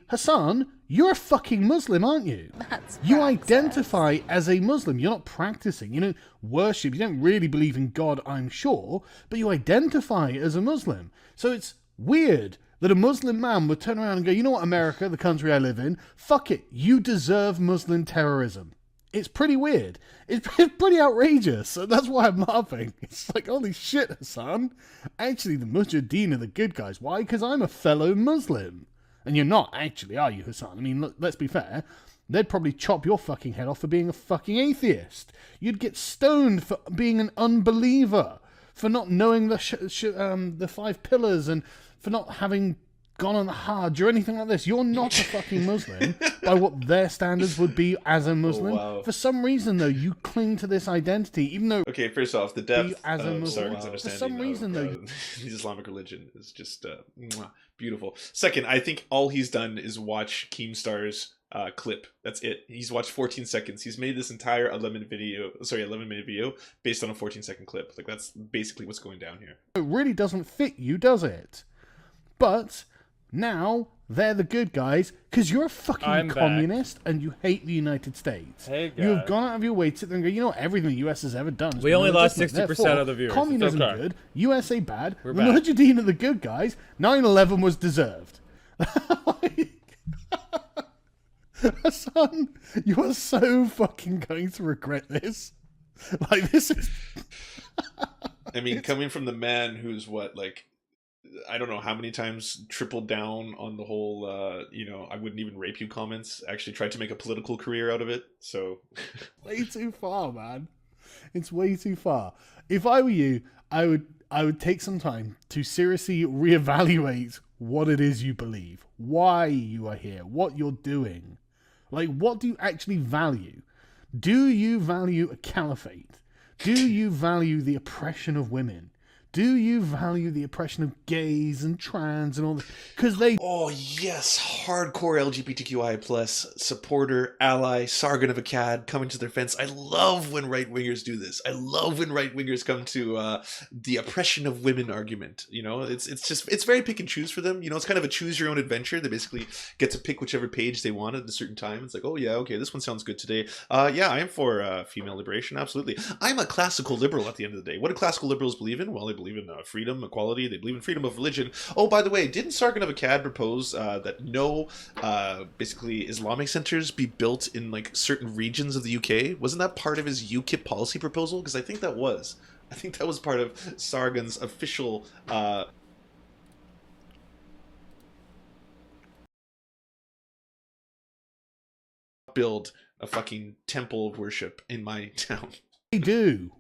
Hasan, you're a fucking Muslim, aren't you? You identify as a Muslim. You're not practicing. You don't worship. You don't really believe in God, I'm sure, but you identify as a Muslim. So it's weird that a Muslim man would turn around and go, you know what, America, the country I live in, fuck it, you deserve Muslim terrorism. It's pretty weird. It's pretty outrageous. So that's why I'm laughing. It's like, holy shit, Hasan. Actually, the Mujahideen are the good guys. Why? Because I'm a fellow Muslim. And you're not, actually, are you, Hasan? I mean, look, let's be fair. They'd probably chop your fucking head off for being a fucking atheist. You'd get stoned for being an unbeliever, for not knowing the 5 pillars, and for not having gone on the Hajj or anything like this. You're not a fucking Muslim by what their standards would be as a Muslim. Oh, wow. For some reason, though, you cling to this identity, even though... Okay, first off, the depth as a of Sargon's For understanding some reason, though, the Islamic religion is just beautiful. Second, I think all he's done is watch Keemstar's clip. That's it. He's watched 14 seconds. He's made this entire 11-minute video based on a 14-second clip. Like, that's basically what's going down here. It really doesn't fit you, does it? But now they're the good guys because you're a fucking communist and you hate the United States. Hey, you have gone out of your way to sit there and go, you know what, everything the US has ever done. We only lost 60% of the viewers. Communism good, USA bad, We're the back. Mujahideen are the good guys, 9/11 was deserved. Hasan, you are so fucking going to regret this. Like, this is... I mean, coming from the man who's what, like, I don't know how many times tripled down on the whole, you know, I wouldn't even rape you comments, actually tried to make a political career out of it, so... Way too far, man. It's way too far. If I were you, I would take some time to seriously reevaluate what it is you believe, why you are here, what you're doing. Like, what do you actually value? Do you value a caliphate? Do you value the oppression of women? Do you value the oppression of gays and trans and all this? Because they... Oh, yes. Hardcore LGBTQI plus supporter, ally, Sargon of Akkad coming to their fence. I love when right-wingers do this. I love when right-wingers come to the oppression of women argument. You know, it's very pick and choose for them. You know, it's kind of a choose your own adventure. They basically get to pick whichever page they want at a certain time. It's like, oh, yeah, okay, this one sounds good today. Yeah, I am for female liberation. Absolutely. I'm a classical liberal at the end of the day. What do classical liberals believe in? Well, they believe in freedom, equality. They believe in freedom of religion. Oh, by the way, didn't Sargon of Akkad propose that no, basically, Islamic centers be built in like certain regions of the UK? Wasn't that part of his UKIP policy proposal? Because I think that was. I think that was part of Sargon's official. Build a fucking temple of worship in my town. They do.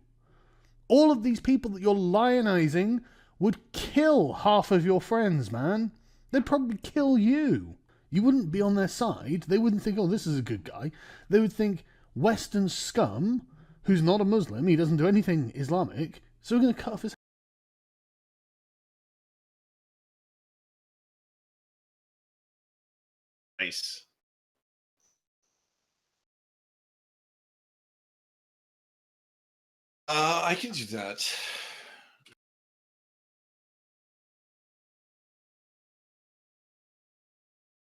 All of these people that you're lionizing would kill half of your friends, man. They'd probably kill you. You wouldn't be on their side. They wouldn't think, oh, this is a good guy. They would think, Western scum, who's not a Muslim, he doesn't do anything Islamic, so we're going to cut off his... Nice. I can do that.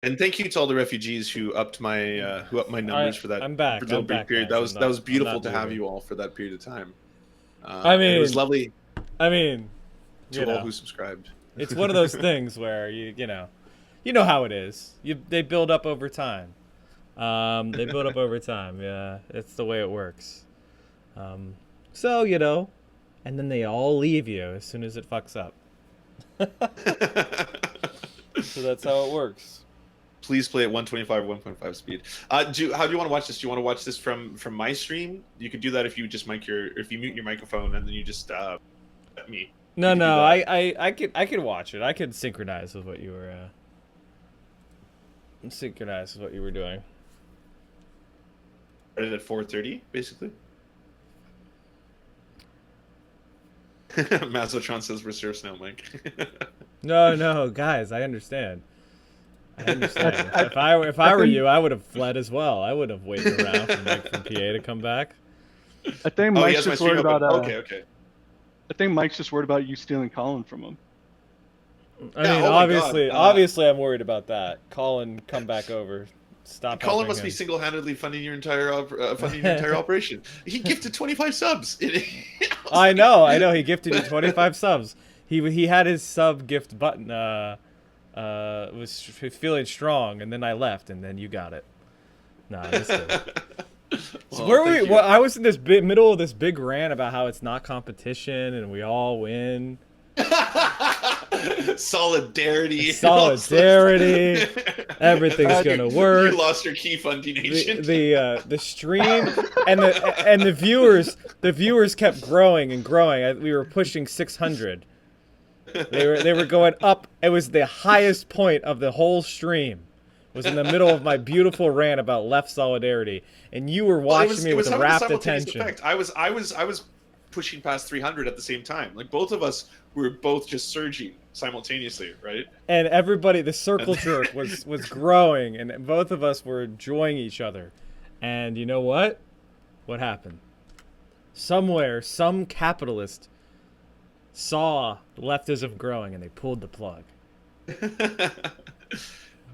And thank you to all the refugees who upped my numbers for that. I'm back. For that back, period. guys. That was beautiful to have leaving. you all for that period of time. I mean, it was lovely. I mean, to all who subscribed. It's one of those things where you know how it is. They build up over time. They build up over time. Yeah, it's the way it works. So, you know, and then they all leave you as soon as it fucks up. So that's how it works. Please play at 125 or 1.5 speed. How do you want to watch this? Do you want to watch this from my stream? You could do that if you just mute your microphone and then you just me. No, I could watch it. I could synchronize with what you were doing. Started at 4:30, basically. Mazotron says we're Serfs now, Mike. No, guys, I understand. If I were you, I would have fled as well. I would have waited around for Mike from PA to come back. I think Mike's just worried about. Okay. I think Mike's just worried about you stealing Colin from him. I mean, obviously, I'm worried about that. Colin, come back over. Stop. Colin must be single-handedly funding your entire operation. He gifted 25 subs. I know. He gifted you 25 subs. He had his sub gift button. Was feeling strong, and then I left, and then you got it. Nah, just kidding. So where were we? Well, I was in this middle of this big rant about how it's not competition and we all win. Solidarity. Everything's gonna work. You lost your key funding agent. The stream and the viewers kept growing and growing. We were pushing 600. They were going up. It was the highest point of the whole stream. It was in the middle of my beautiful rant about left solidarity, and you were watching me with a rapt attention. Effect. I was pushing past 300 at the same time. Like both of us were both just surging simultaneously, right? And everybody, the circle jerk was growing, and both of us were enjoying each other. And you know what? What happened? Somewhere, some capitalist saw leftism growing, and they pulled the plug.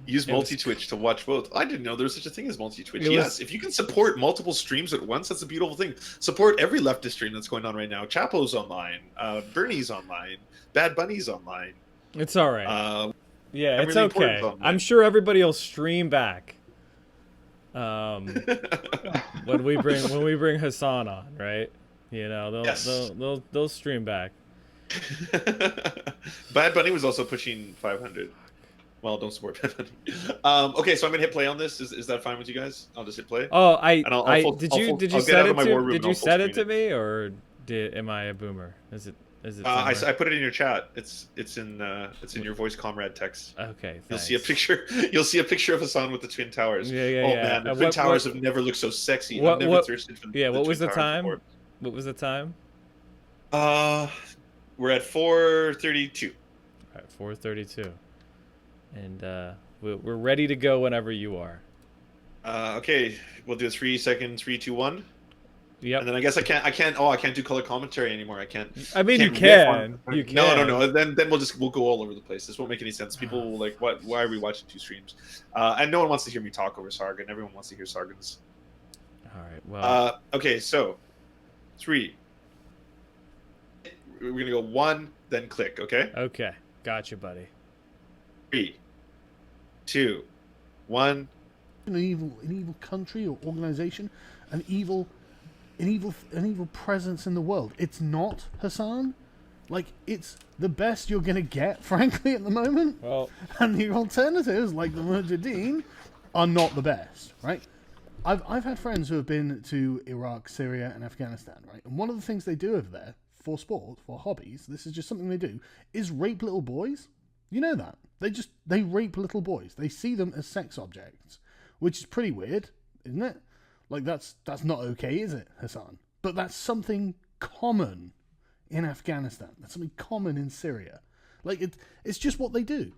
Use multi-twitch to watch both. I didn't know there was such a thing as multi-twitch. Yes, if you can support multiple streams at once, that's a beautiful thing. Support every leftist stream that's going on right now. Chapo's online, Bernie's online, Bad Bunny's online. It's all right. Yeah, it's okay. I'm sure everybody will stream back. When we bring Hasan on, right? You know, they'll stream back. Bad Bunny was also pushing 500. Well, don't support Bad Bunny. Okay, so I'm gonna hit play on this. Is that fine with you guys? I'll just hit play. Oh, did you set it to me, or am I a boomer? Is it? I put it in your chat. It's in your voice comrade text. Okay. Thanks. You'll see a picture. You'll see a picture of Hassan with the twin towers. Yeah. Man, the twin towers have never looked so sexy. I've never thirsted for what was the time? Before. What was the time? We're at 4:32. All right, 4:32. And we're ready to go whenever you are. Okay, we'll do a 3 second 3, 2, 1. Yep. And then I guess I can't do color commentary anymore. I can't. I mean, you can. No. Then we'll go all over the place. This won't make any sense. People will like, what? Why are we watching two streams? And no one wants to hear me talk over Sargon. Everyone wants to hear Sargon's. All right. Well. Okay. So, 3. We're gonna go 1, then click. Okay. Okay. Gotcha, buddy. 3, 2, 1. An evil country or organization, an evil presence in the world. It's not, Hasan. Like, it's the best you're gonna get, frankly, at the moment. Well, and the alternatives, like the Mujahideen, are not the best, right? I've had friends who have been to Iraq, Syria, and Afghanistan, right? And one of the things they do over there for sport, for hobbies, this is just something they do, is rape little boys. You know that. They rape little boys. They see them as sex objects, which is pretty weird, isn't it? Like, that's not okay, is it, Hasan? But that's something common in Afghanistan. That's something common in Syria. Like, it's just what they do,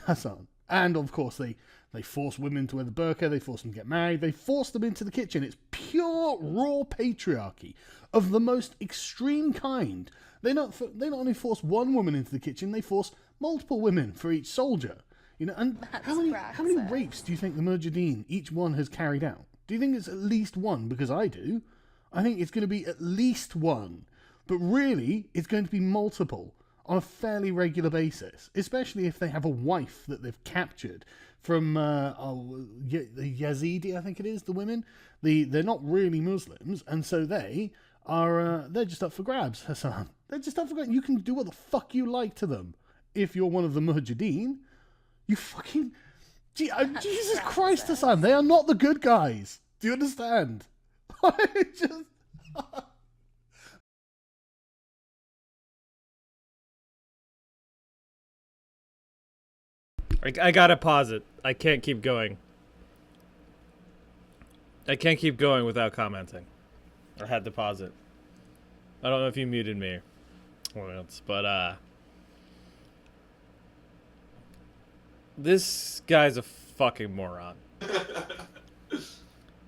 Hasan. And, of course, they force women to wear the burqa. They force them to get married. They force them into the kitchen. It's pure, raw patriarchy of the most extreme kind. They not only force one woman into the kitchen, they force multiple women for each soldier. You know, and how many rapes do you think the Mujahideen, each one, has carried out? Do you think it's at least one? Because I do. I think it's going to be at least one. But really, it's going to be multiple on a fairly regular basis, especially if they have a wife that they've captured from the Yazidi, I think it is, the women. They're not really Muslims, and so they're just up for grabs, Hasan. They're just up for grabs. You can do what the fuck you like to them. If you're one of the Mujahideen, you fucking... Jesus Christ, Hasan, they are not the good guys. Do you understand? I gotta pause it. I can't keep going. I can't keep going without commenting. I had to pause it. I don't know if you muted me once, but this guy's a fucking moron.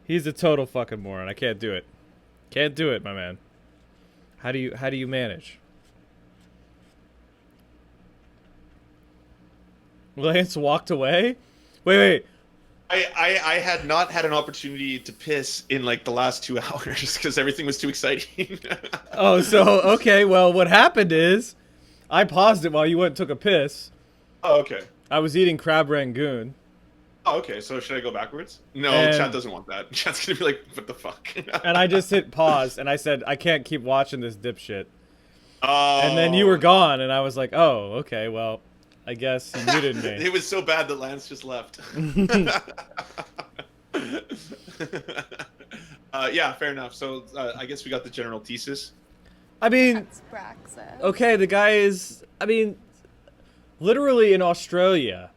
He's a total fucking moron. I can't do it. Can't do it, my man. How do you manage? Lance walked away? Wait. I had not had an opportunity to piss in like the last 2 hours because everything was too exciting. Oh, so, okay, well, what happened is I paused it while you went and took a piss. Oh, okay. I was eating crab rangoon. Oh, okay. So should I go backwards? No, And- chat doesn't want that. Chat's gonna be like, what the fuck? And I just hit pause, and I said, I can't keep watching this dipshit. Oh. And then you were gone, and I was like, oh, okay, well, I guess you muted me. It was so bad that Lance just left. Yeah, fair enough. So I guess we got the general thesis. I mean, okay, the guy is, I mean, literally in Australia,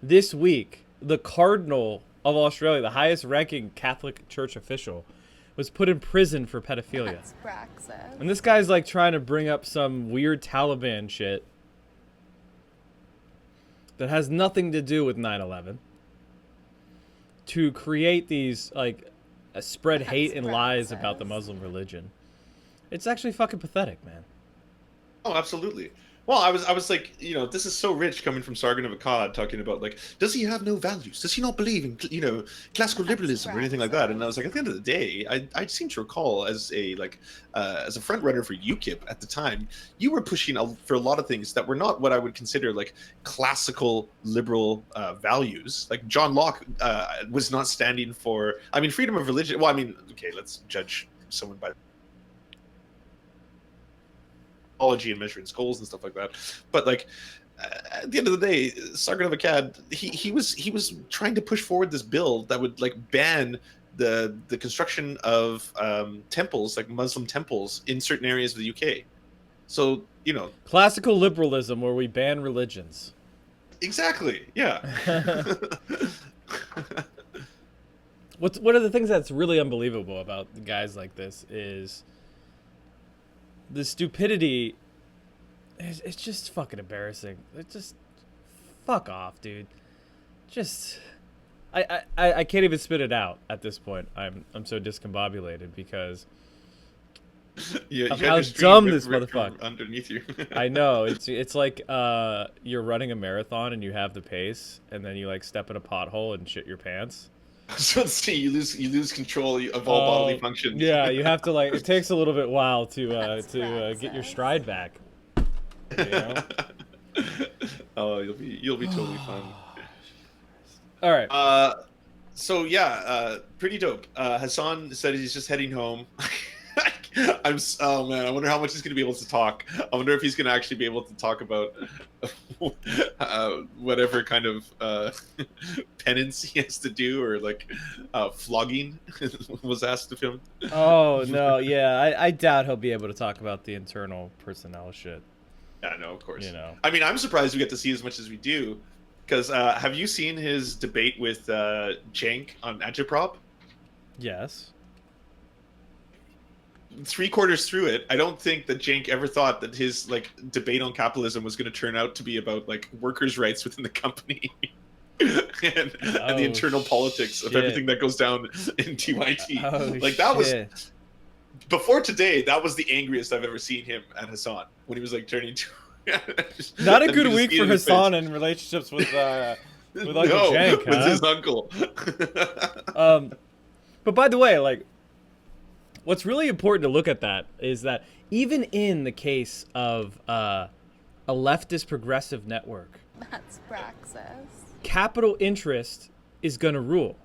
this week, the Cardinal of Australia, the highest ranking Catholic Church official, was put in prison for pedophilia. And this guy's like trying to bring up some weird Taliban shit that has nothing to do with 9/11 to create these, like, spread hate and lies about the Muslim religion. It's actually fucking pathetic, man. Oh, absolutely. Well, I was like, you know, this is so rich coming from Sargon of Akkad, talking about, like, does he have no values? Does he not believe in, you know, classical liberalism or anything like that? And I was like, at the end of the day, I seem to recall as a front runner for UKIP at the time, you were pushing for a lot of things that were not what I would consider like classical liberal values. Like John Locke was not standing for, I mean, freedom of religion. Well, I mean, okay, let's judge someone by and measuring skulls and stuff like that, but like at the end of the day, Sargon of Akkad, he was trying to push forward this bill that would like ban the construction of temples, like Muslim temples, in certain areas of the UK. So, you know, classical liberalism where we ban religions. Exactly. Yeah. One of the things that's really unbelievable about guys like this is the stupidity. It's just fucking embarrassing. It's just fuck off, dude. Just I can't even spit it out at this point. I'm so discombobulated because of how dumb this motherfucker underneath you. I know it's like you're running a marathon and you have the pace and then you like step in a pothole and shit your pants. So let's see, you lose control of all bodily functions. Yeah, you have to like. It takes a little bit while to get your stride back. You know? Oh, you'll be totally fine. All right. So yeah, pretty dope. Hasan said he's just heading home. Oh man, I wonder how much he's going to be able to talk. I wonder if he's going to actually be able to talk about whatever kind of penance he has to do, or like flogging was asked of him. Oh no, yeah, I doubt he'll be able to talk about the internal personnel shit. Yeah, no, of course. You know, I mean, I'm surprised we get to see as much as we do, because have you seen his debate with Cenk on Agitprop? Yes. 3/4 through it, I don't think that Cenk ever thought that his like debate on capitalism was going to turn out to be about like workers' rights within the company and the internal politics of everything that goes down in TYT. Like that was before today. That was the angriest I've ever seen him and Hasan when he was like turning to. Not a good week for Hasan in relationships with Uncle Cenk, with his uncle. But by the way, like, what's really important to look at that is that even in the case of a leftist progressive network, that's praxis. Capital interest is going to rule.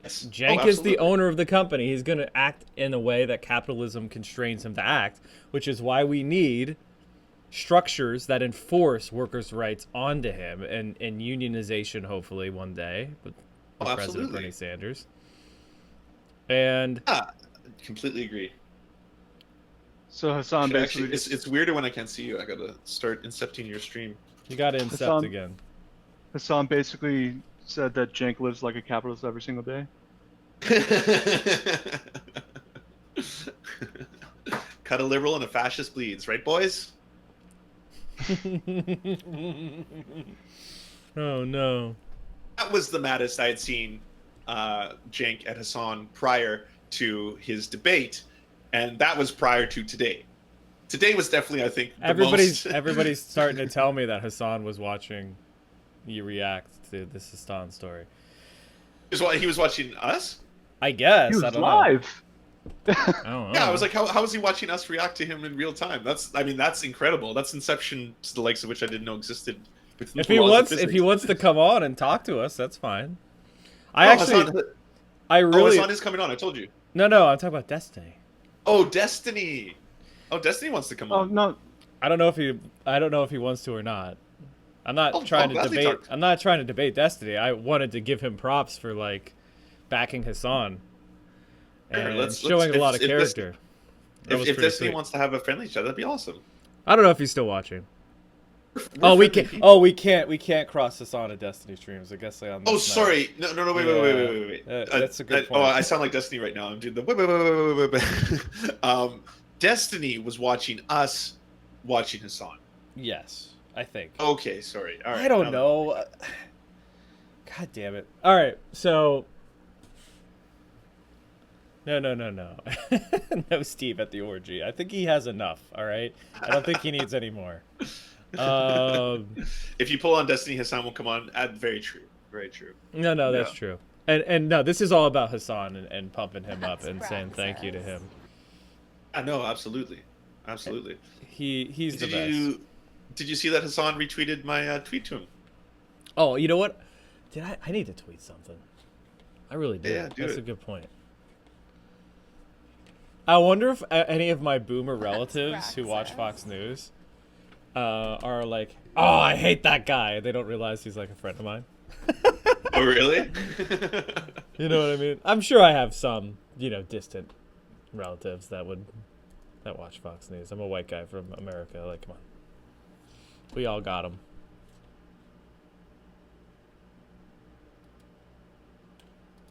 Yes. Cenk is the owner of the company. He's going to act in a way that capitalism constrains him to act, which is why we need structures that enforce workers' rights onto him and unionization, hopefully, one day with President Bernie Sanders. And completely agree. So Hasan basically it's weirder when I can't see you. I gotta start incepting your stream. You gotta incept again. Hasan basically said that Cenk lives like a capitalist every single day. Cut a liberal and a fascist bleeds, right, boys? Oh no. That was the maddest I had seen Cenk at Hasan prior to his debate, and that was prior to today. Today was definitely, I think, everybody's starting to tell me that Hasan was watching you react to this Hasan story. He was watching us? I guess. He was I don't live. know. I don't know. Yeah, I was like, how is he watching us react to him in real time? That's incredible. That's Inception to the likes of which I didn't know existed. If he wants to come on and talk to us, that's fine. Hasan is coming on. I told you. No, I'm talking about Destiny. Oh, Destiny. Oh, Destiny wants to come on. Oh no. I don't know if he wants to or not. I'm not trying to debate. I'm not trying to debate Destiny. I wanted to give him props for like backing Hasan and showing a lot of character. If Destiny wants to have a friendly chat, that'd be awesome. I don't know if he's still watching. We can't cross Hasan to Destiny streams. I guess on. Oh, sorry. No, wait. That's a good point. Oh, I sound like Destiny right now. I'm doing the wait. Destiny was watching us, watching Hasan. Yes, I think. Okay, sorry. All right. I don't know. God damn it. All right, so. No. No Steve at the orgy. I think he has enough, all right? I don't think he needs any more. If you pull on Destiny, Hasan will come on. Very true. Very true. No, that's true. And no, this is all about Hasan and pumping him up and saying thank you to him. I know, absolutely. He's the best. Did you see that Hasan retweeted my tweet to him? Oh, you know what? I need to tweet something. I really do. Yeah, That's a good point. I wonder if any of my boomer relatives who watch Fox News are like, oh, I hate that guy. They don't realize he's like a friend of mine. Oh, really? You know what I mean? I'm sure I have some, distant relatives that watch Fox News. I'm a white guy from America. Like, come on. We all got them.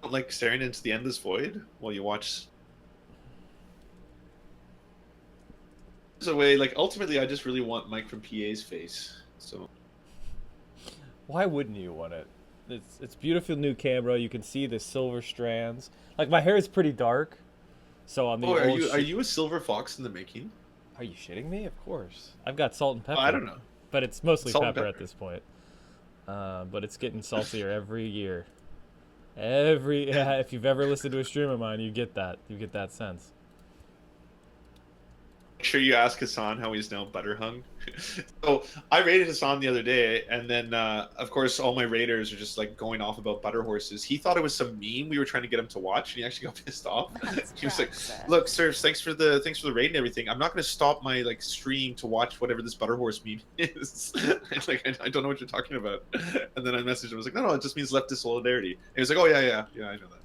Like staring into the endless void while you watch. There's a way, like, ultimately, I just really want Mike from PA's face. So. Why wouldn't you want it? It's beautiful new camera. You can see the silver strands. Like, my hair is pretty dark, so on the. Oh, are you a silver fox in the making? Are you shitting me? Of course. I've got salt and pepper. I don't know. But it's mostly pepper at this point. But it's getting saltier every year. If you've ever listened to a stream of mine, you get that. You get that sense. Make sure you ask Hasan how he's now butter hung. So I raided Hasan the other day, and then of course all my raiders are just like going off about butter horses. He thought it was some meme we were trying to get him to watch, and he actually got pissed off. He was like, "Look, Serfs, thanks for the raid and everything. I'm not going to stop my like stream to watch whatever this butter horse meme is. I don't know what you're talking about." And then I messaged him. I was like, "No, it just means leftist solidarity." And he was like, "Oh yeah, I know that."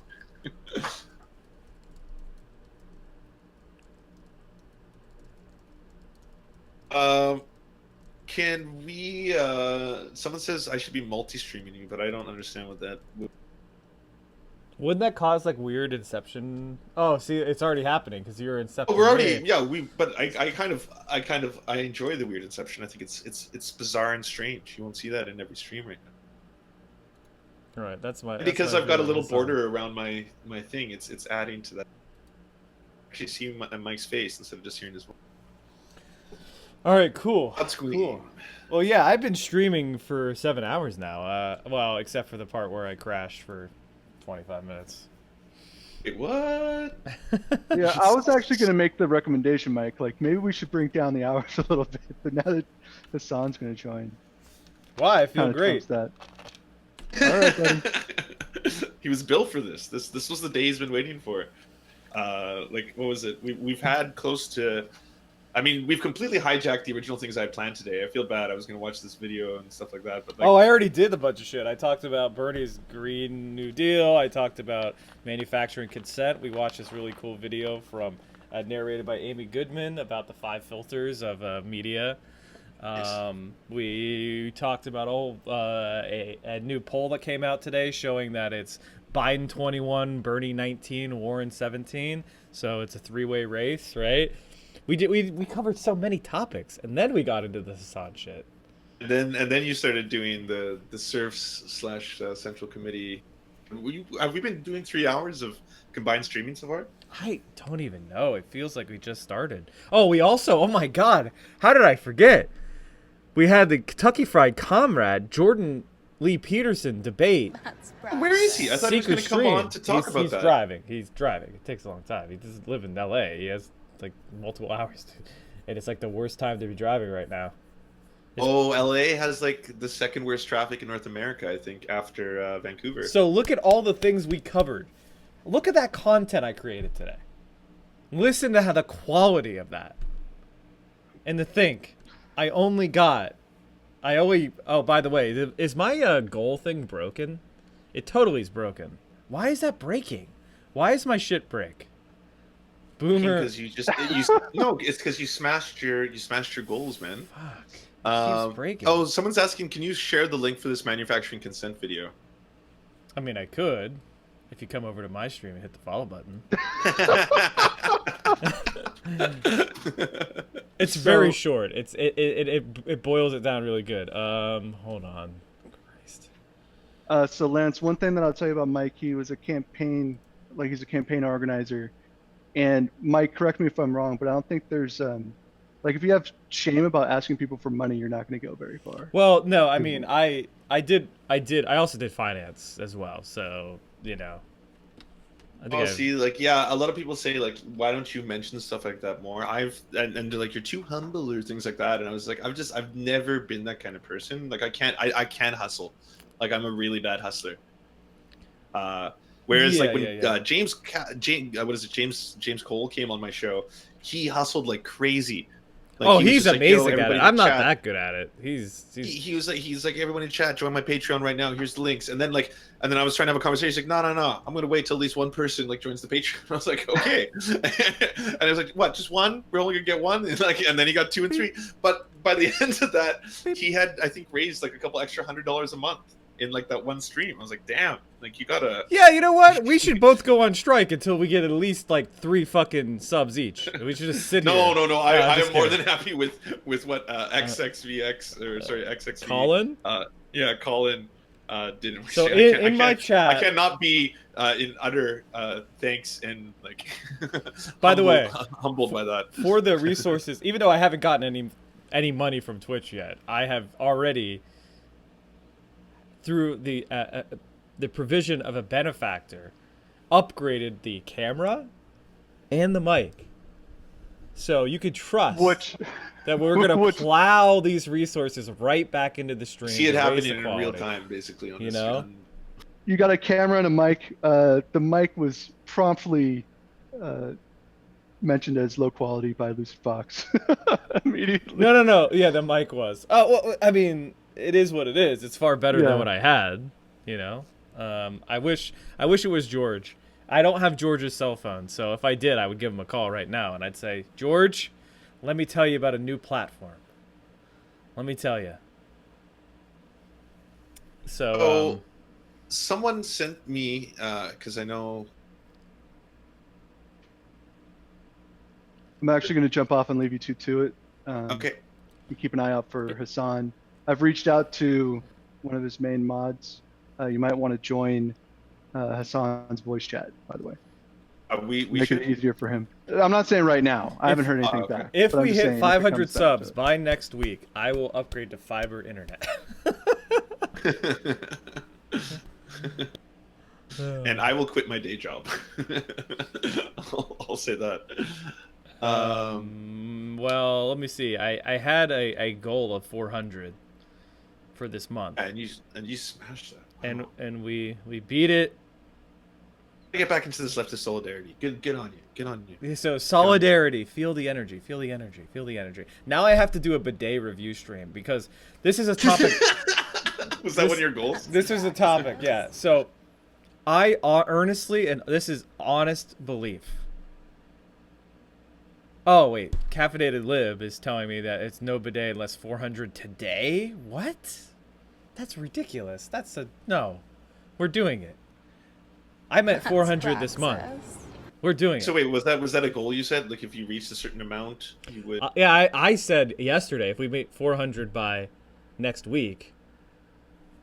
Can we, someone says I should be multi-streaming you, but I don't understand what that would. Wouldn't that cause like weird Inception? Oh, see, it's already happening because you're Inception. Oh, we're already, but I enjoy the weird Inception. I think it's bizarre and strange. You won't see that in every stream right now. All right, that's my. Because I've got a little border around my thing. It's adding to that. Actually, see Mike's face instead of just hearing his voice. All right, cool. That's cool. Well, yeah, I've been streaming for 7 hours now. Well, except for the part where I crashed for 25 minutes. Wait, what? Yeah, I was actually going to make the recommendation, Mike. Like, maybe we should bring down the hours a little bit. But now that Hasan's going to join, why? I feel great. That. All right, buddy. He was built for this. This was the day he's been waiting for. Like, what was it? We've had close to. I mean, we've completely hijacked the original things I had planned today. I feel bad. I was going to watch this video and stuff like that. But like, I already did a bunch of shit. I talked about Bernie's Green New Deal. I talked about manufacturing consent. We watched this really cool video from narrated by Amy Goodman about the 5 filters of media. We talked about a new poll that came out today showing that it's Biden 21, Bernie 19, Warren 17. So it's a 3-way race, right? We covered so many topics, and then we got into the Hasan shit. And then you started doing the Serfs / Central Committee. Have we been doing 3 hours of combined streaming so far? I don't even know. It feels like we just started. Oh, we also, oh my God, how did I forget? We had the Kentucky Fried Comrade, Jordan Lee Peterson debate. Where is he? I thought he was going to come on to talk about he's that. He's driving. It takes a long time. He doesn't live in L.A. He has like multiple hours, and it's like the worst time to be driving right now. LA has like the second worst traffic in North America, I think, after Vancouver. So look at all the things we covered. Look at that content I created today. Listen to how the quality of that. And to think, oh, by the way, is my goal thing broken? It totally is broken. Why is that breaking? Why is my shit break? Boomer. Because no, it's because you smashed your goals, man. Fuck. It keeps breaking. Oh, someone's asking, can you share the link for this manufacturing consent video? I mean, I could, if you come over to my stream and hit the follow button. It's very short. It boils it down really good. Hold on. Christ. So Lance, one thing that I'll tell you about Mike, he's a campaign organizer. And Mike, correct me if I'm wrong, but I don't think there's like if you have shame about asking people for money, you're not going to go very far. Well, no, I mean, I also did finance as well, so you know. See, like, yeah, a lot of people say like, why don't you mention stuff like that more? And they're like, you're too humble or things like that, and I was like, I've never been that kind of person. Like, I can't hustle. Like, I'm a really bad hustler. Whereas James Cole came on my show, he hustled like crazy. Like, he's amazing at it. I'm not that good at it. He was like, everyone in chat, join my Patreon right now. Here's the links. And then I was trying to have a conversation. He's like, no. I'm gonna wait till at least one person like joins the Patreon. I was like, okay. And I was like, what? Just one? We're only gonna get one? And then he got 2 and 3. But by the end of that, he had, I think, raised like a couple extra $100 a month in like that one stream. I was like, damn. Like, you gotta. Yeah, you know what? We should both go on strike until we get at least like 3 fucking subs each. We should just sit here. No. I am more than happy with what XXV. Colin? Colin did. So in my chat, I cannot be in utter thanks and like. By the way, humbled by that. For the resources, even though I haven't gotten any money from Twitch yet, I have already, through the provision of a benefactor, upgraded the camera and the mic. So you could trust that we're going to plow these resources right back into the stream. See it happening in real time, basically. You know? You got a camera and a mic. The mic was promptly mentioned as low quality by Lucid Fox immediately. No. Yeah, the mic was. Oh, well, I mean, it is what it is. It's far better than what I had, you know? I wish it was George. I don't have George's cell phone, so if I did, I would give him a call right now, and I'd say, George, let me tell you about a new platform. Let me tell you. So, someone sent me, because I know... I'm actually going to jump off and leave you two to it. Okay. You keep an eye out for Hasan. I've reached out to one of his main mods. You might want to join Hasan's voice chat, by the way. We Make should... it easier for him. I'm not saying right now. I haven't heard anything back. If we hit 500 subs by next week, I will upgrade to fiber internet. And I will quit my day job. I'll say that. Well, let me see. I had a goal of 400 for this month. And you smashed that. Wow. And we beat it. Get back into this leftist solidarity. Get on you. So solidarity, feel the energy. Now I have to do a bidet review stream because this is a topic. Was that one of your goals? This is a topic, yeah. So I earnestly, and this is honest belief. Oh wait, Caffeinated Lib is telling me that it's no bidet unless 400 today. What? That's ridiculous. No. We're doing it. I meant 400 this month. We're doing it. So wait, was that a goal you said? Like if you reached a certain amount, you would... Yeah, I said yesterday if we make 400 by next week,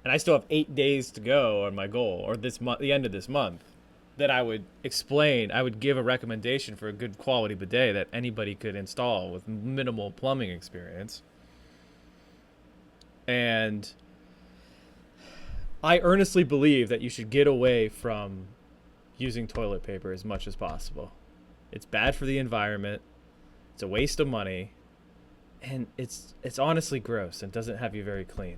and I still have 8 days to go on my goal, or this month, the end of this month, that I would give a recommendation for a good quality bidet that anybody could install with minimal plumbing experience. And I earnestly believe that you should get away from using toilet paper as much as possible. It's bad for the environment. It's a waste of money, and it's honestly gross and doesn't have you very clean.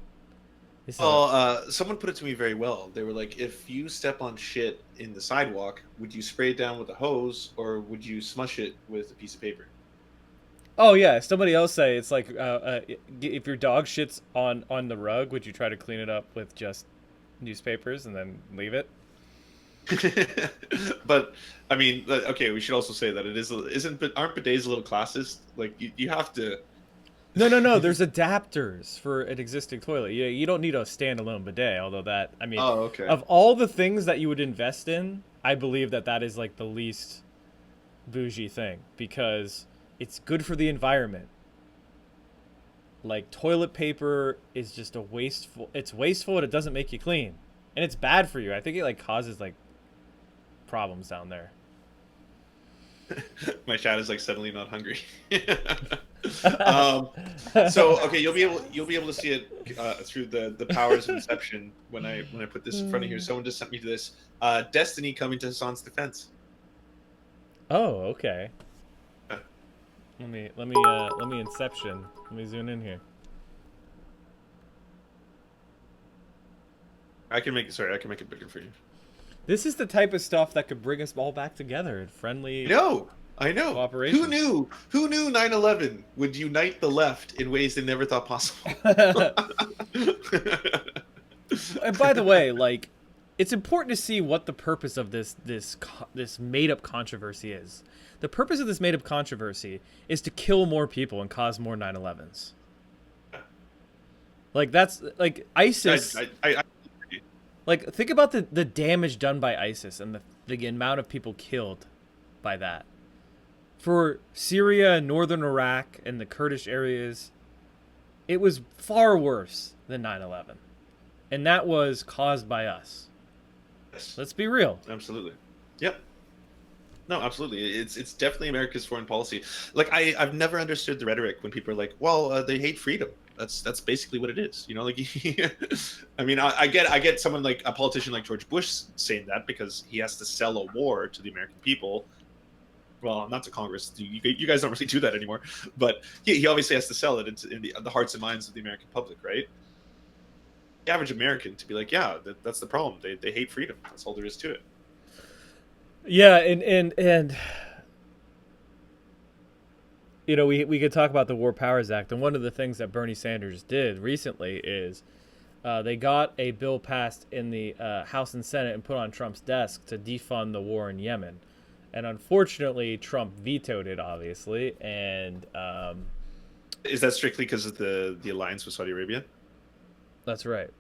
Someone put it to me very well. They were like, if you step on shit in the sidewalk, would you spray it down with a hose or would you smush it with a piece of paper? Oh yeah, somebody else say it's like if your dog shits on the rug, would you try to clean it up with just newspapers and then leave it? But I mean, okay, we should also say that it aren't bidets a little classist? Like you have to. No. There's adapters for an existing toilet. You don't need a standalone bidet. Although that, I mean, Oh, okay. of all the things that you would invest in, I believe that is like the least bougie thing because it's good for the environment. Like toilet paper is just it's wasteful and it doesn't make you clean. And it's bad for you. I think it like causes like problems down there. My chat is like suddenly not hungry. So okay, you'll be able to see it through the powers of inception when I put this in front of here. Someone just sent me to this Destiny coming to Hasan's defense. Oh, okay. Let me inception. Let me zoom in here. I can make it bigger for you. This is the type of stuff that could bring us all back together in friendly. I know. Cooperation. Who knew 9/11 would unite the left in ways they never thought possible? And by the way, like, it's important to see what the purpose of this made-up controversy is. The purpose of this made-up controversy is to kill more people and cause more 9/11s. Like that's like ISIS. Like think about the damage done by ISIS and the amount of people killed by that. For Syria, northern Iraq, and the Kurdish areas, it was far worse than 9/11. And that was caused by us. Yes. Let's be real. Absolutely. Yep. No, absolutely. It's definitely America's foreign policy. Like I've never understood the rhetoric when people are like, well, they hate freedom. That's basically what it is. You know, like I mean, I get someone like a politician like George Bush saying that because he has to sell a war to the American people. Well, not to Congress. You guys don't really do that anymore. But he obviously has to sell it in the hearts and minds of the American public, right? The average American to be like, yeah, that's the problem. They hate freedom. That's all there is to it. Yeah, and you know, we could talk about the War Powers Act, and one of the things that Bernie Sanders did recently is they got a bill passed in the House and Senate and put on Trump's desk to defund the war in Yemen. And unfortunately, Trump vetoed it, obviously. And is that strictly because of the alliance with Saudi Arabia? That's right.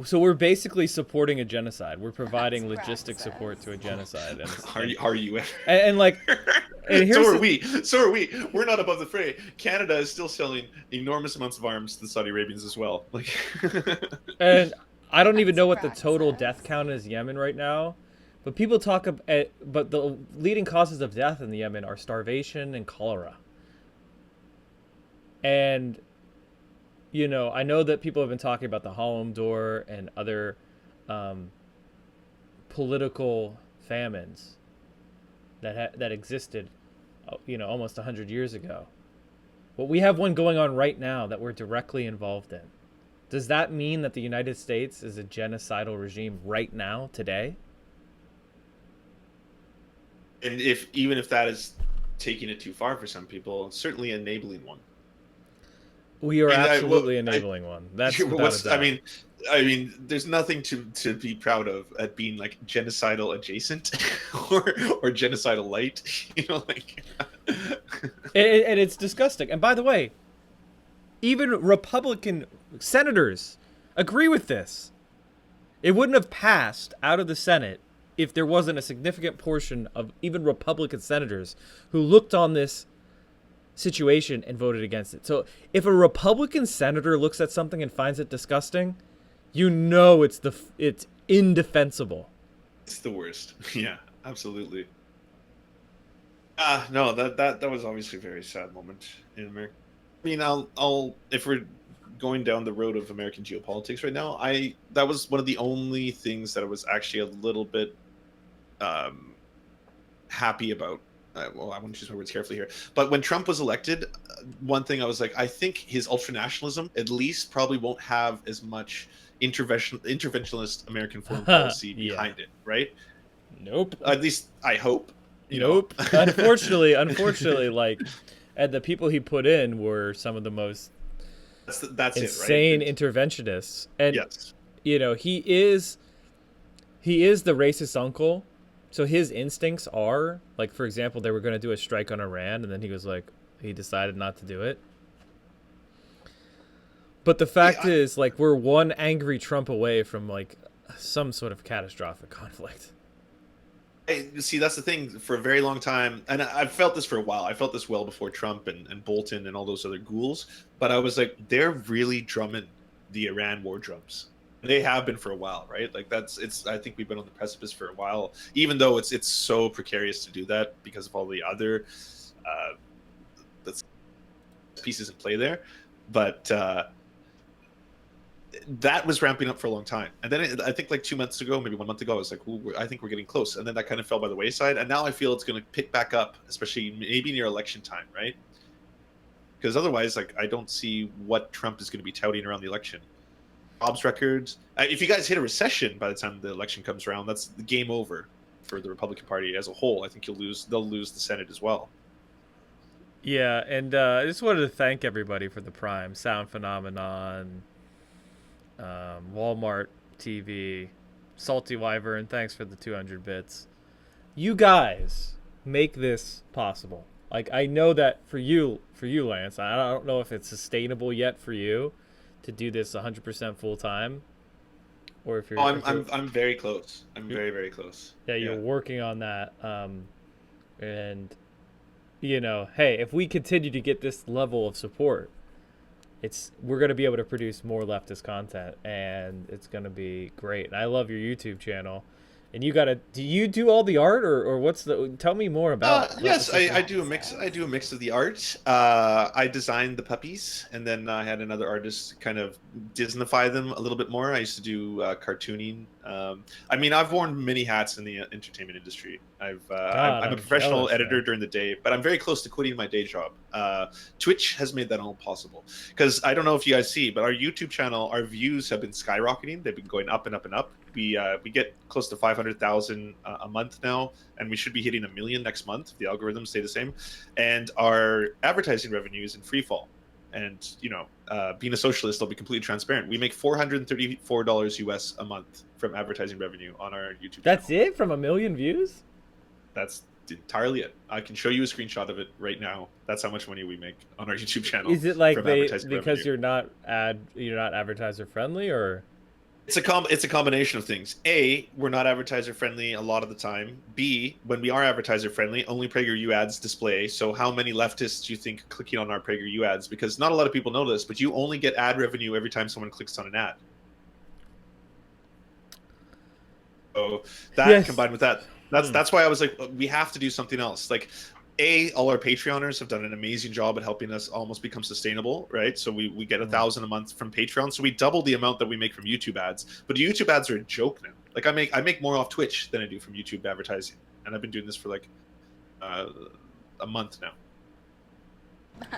So we're basically supporting a genocide. We're providing logistic support to a genocide. And are you? And like, and so are we. So are we. We're not above the fray. Canada is still selling enormous amounts of arms to the Saudi Arabians as well. Like, and I don't even know what the total death count is in Yemen right now, but people talk about. But the leading causes of death in the Yemen are starvation and cholera. And you know, I know that people have been talking about the Holland door and other political famines that existed, you know, almost 100 years ago. But we have one going on right now that we're directly involved in. Does that mean that the United States is a genocidal regime right now, today? And even if that is taking it too far for some people, certainly enabling one. We are absolutely enabling one. That's I mean, there's nothing to be proud of at being like genocidal adjacent or genocidal light. You know, like. And it's disgusting. And by the way, even Republican senators agree with this. It wouldn't have passed out of the Senate if there wasn't a significant portion of even Republican senators who looked on this situation and voted against it. So if a Republican senator looks at something and finds it disgusting, you know it's indefensible. It's the worst. Yeah, absolutely. No, that was obviously a very sad moment in America. I mean, I'll if we're going down the road of American geopolitics right now, that was one of the only things that I was actually a little bit um, happy about. Well, I want to choose my words carefully here. But when Trump was elected, one thing I was like, I think his ultranationalism at least probably won't have as much interventionist American foreign policy Yeah. behind it, right? Nope. At least I hope. Nope. Unfortunately, like, and the people he put in were some of the most that's insane it, right? interventionists, and Yes. you know, he is the racist uncle. So his instincts are like, for example, they were going to do a strike on Iran, and then he decided not to do it. But the fact is, like, we're one angry Trump away from like some sort of catastrophic conflict. See, that's the thing. For a very long time, and I've felt this for a while. I felt this well before Trump and Bolton and all those other ghouls. But I was like, they're really drumming the Iran war drums. They have been for a while, right? Like I think we've been on the precipice for a while, even though it's so precarious to do that because of all the other pieces in play there. But that was ramping up for a long time, and then I think like 2 months ago, maybe 1 month ago, I was like, "Ooh, I think we're getting close," and then that kind of fell by the wayside, and now I feel it's going to pick back up, especially maybe near election time, right? Because otherwise, like, I don't see what Trump is going to be touting around the election. Jobs records. If you guys hit a recession by the time the election comes around, that's the game over for the Republican Party as a whole. I think they'll lose the Senate as well. Yeah, and I just wanted to thank everybody for the Prime, Sound Phenomenon, Walmart TV, Salty Wyvern, thanks for the 200 bits. You guys make this possible. Like, I know that for you, Lance, I don't know if it's sustainable yet for you to do this 100% full time, or if you're. I'm very close. I'm very, very close. Yeah, you're working on that, and you know, hey, if we continue to get this level of support, we're going to be able to produce more leftist content, and it's going to be great. And I love your YouTube channel. And do you do all the art, or tell me more about yes, I do a mix. I do a mix of the art. I designed the puppies, and then I had another artist kind of Disneyfy them a little bit more. I used to do cartooning. I mean, I've worn many hats in the entertainment industry. I'm a professional editor during the day, but I'm very close to quitting my day job. Twitch has made that all possible, because I don't know if you guys see, but our YouTube channel, our views have been skyrocketing. They've been going up and up and up. We get close to 500,000 a month now, and we should be hitting 1 million next month if the algorithms stay the same. And our advertising revenue is in free fall. And you know, being a socialist, I'll be completely transparent. We make $434 US a month from advertising revenue on our YouTube channel. That's it from 1 million views? That's entirely it. I can show you a screenshot of it right now. That's how much money we make on our YouTube channel. Is it like because revenue. you're not advertiser friendly, or? It's a combination of things. A, we're not advertiser friendly a lot of the time. B, when we are advertiser friendly, only PragerU ads display. So how many leftists do you think are clicking on our PragerU ads? Because not a lot of people know this, but you only get ad revenue every time someone clicks on an ad. So that combined with that's why I was like, we have to do something else. Like, all our Patreoners have done an amazing job at helping us almost become sustainable, right? So we get 1,000 a month from Patreon, so we double the amount that we make from YouTube ads. But YouTube ads are a joke now. Like, I make more off Twitch than I do from YouTube advertising, and I've been doing this for like a month now.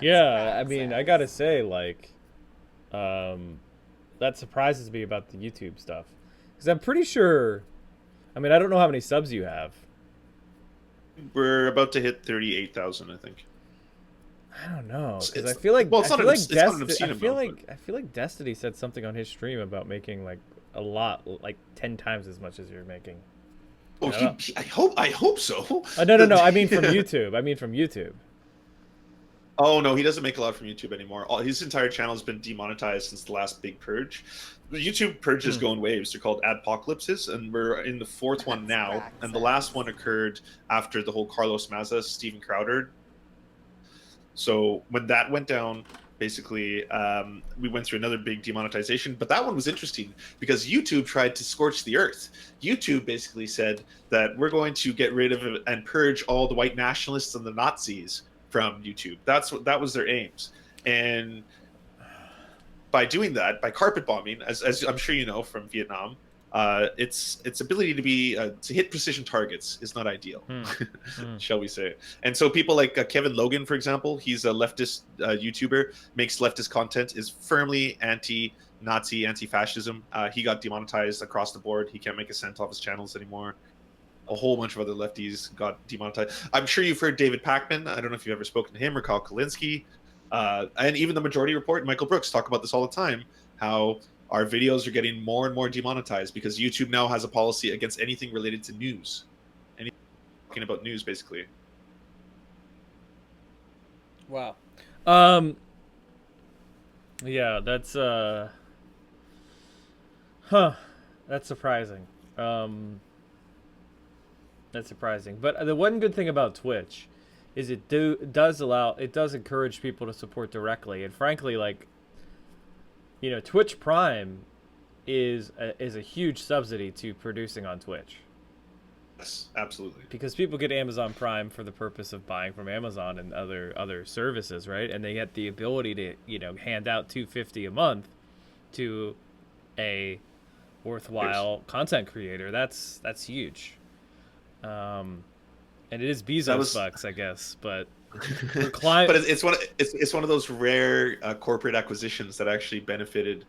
Yeah, I mean, I gotta say, like, that surprises me about the YouTube stuff, because I'm pretty sure. I mean, I don't know how many subs you have. We're about to hit 38,000, I think. I don't know, because I feel like Destiny said something on his stream about making like a lot, like 10 times as much as you're making. Oh, I hope so. No. I mean from YouTube. Oh no, he doesn't make a lot from YouTube anymore. His entire channel has been demonetized since the last big purge. The YouTube purges go in waves. They're called adpocalypses, and we're in the 4th one now. And the last one occurred after the whole Carlos Maza, Steven Crowder. So when that went down, basically, we went through another big demonetization. But that one was interesting because YouTube tried to scorch the earth. YouTube basically said that we're going to get rid of and purge all the white nationalists and the Nazis from YouTube. That was their aims. And by doing that, by carpet bombing, as I'm sure you know from Vietnam, its ability to hit precision targets is not ideal, shall we say? And so people like Kevin Logan, for example, he's a leftist YouTuber, makes leftist content, is firmly anti-Nazi, anti-fascism. He got demonetized across the board. He can't make a cent off his channels anymore. A whole bunch of other lefties got demonetized. I'm sure you've heard David Pakman. I don't know if you've ever spoken to him, or Kyle Kalinske. And even the Majority Report and Michael Brooks talk about this all the time, how our videos are getting more and more demonetized because YouTube now has a policy against anything related to news. Anything talking about news, basically. Wow. Yeah, that's that's surprising. That's surprising. But the one good thing about Twitch is it does encourage people to support directly. And frankly, like, you know, Twitch Prime is a huge subsidy to producing on Twitch. Yes, absolutely. Because people get Amazon Prime for the purpose of buying from Amazon and other services, right? And they get the ability to, you know, hand out $250 a month to a worthwhile content creator. That's huge. And it is Bezos bucks, I guess, but but it's one of those rare corporate acquisitions that actually benefited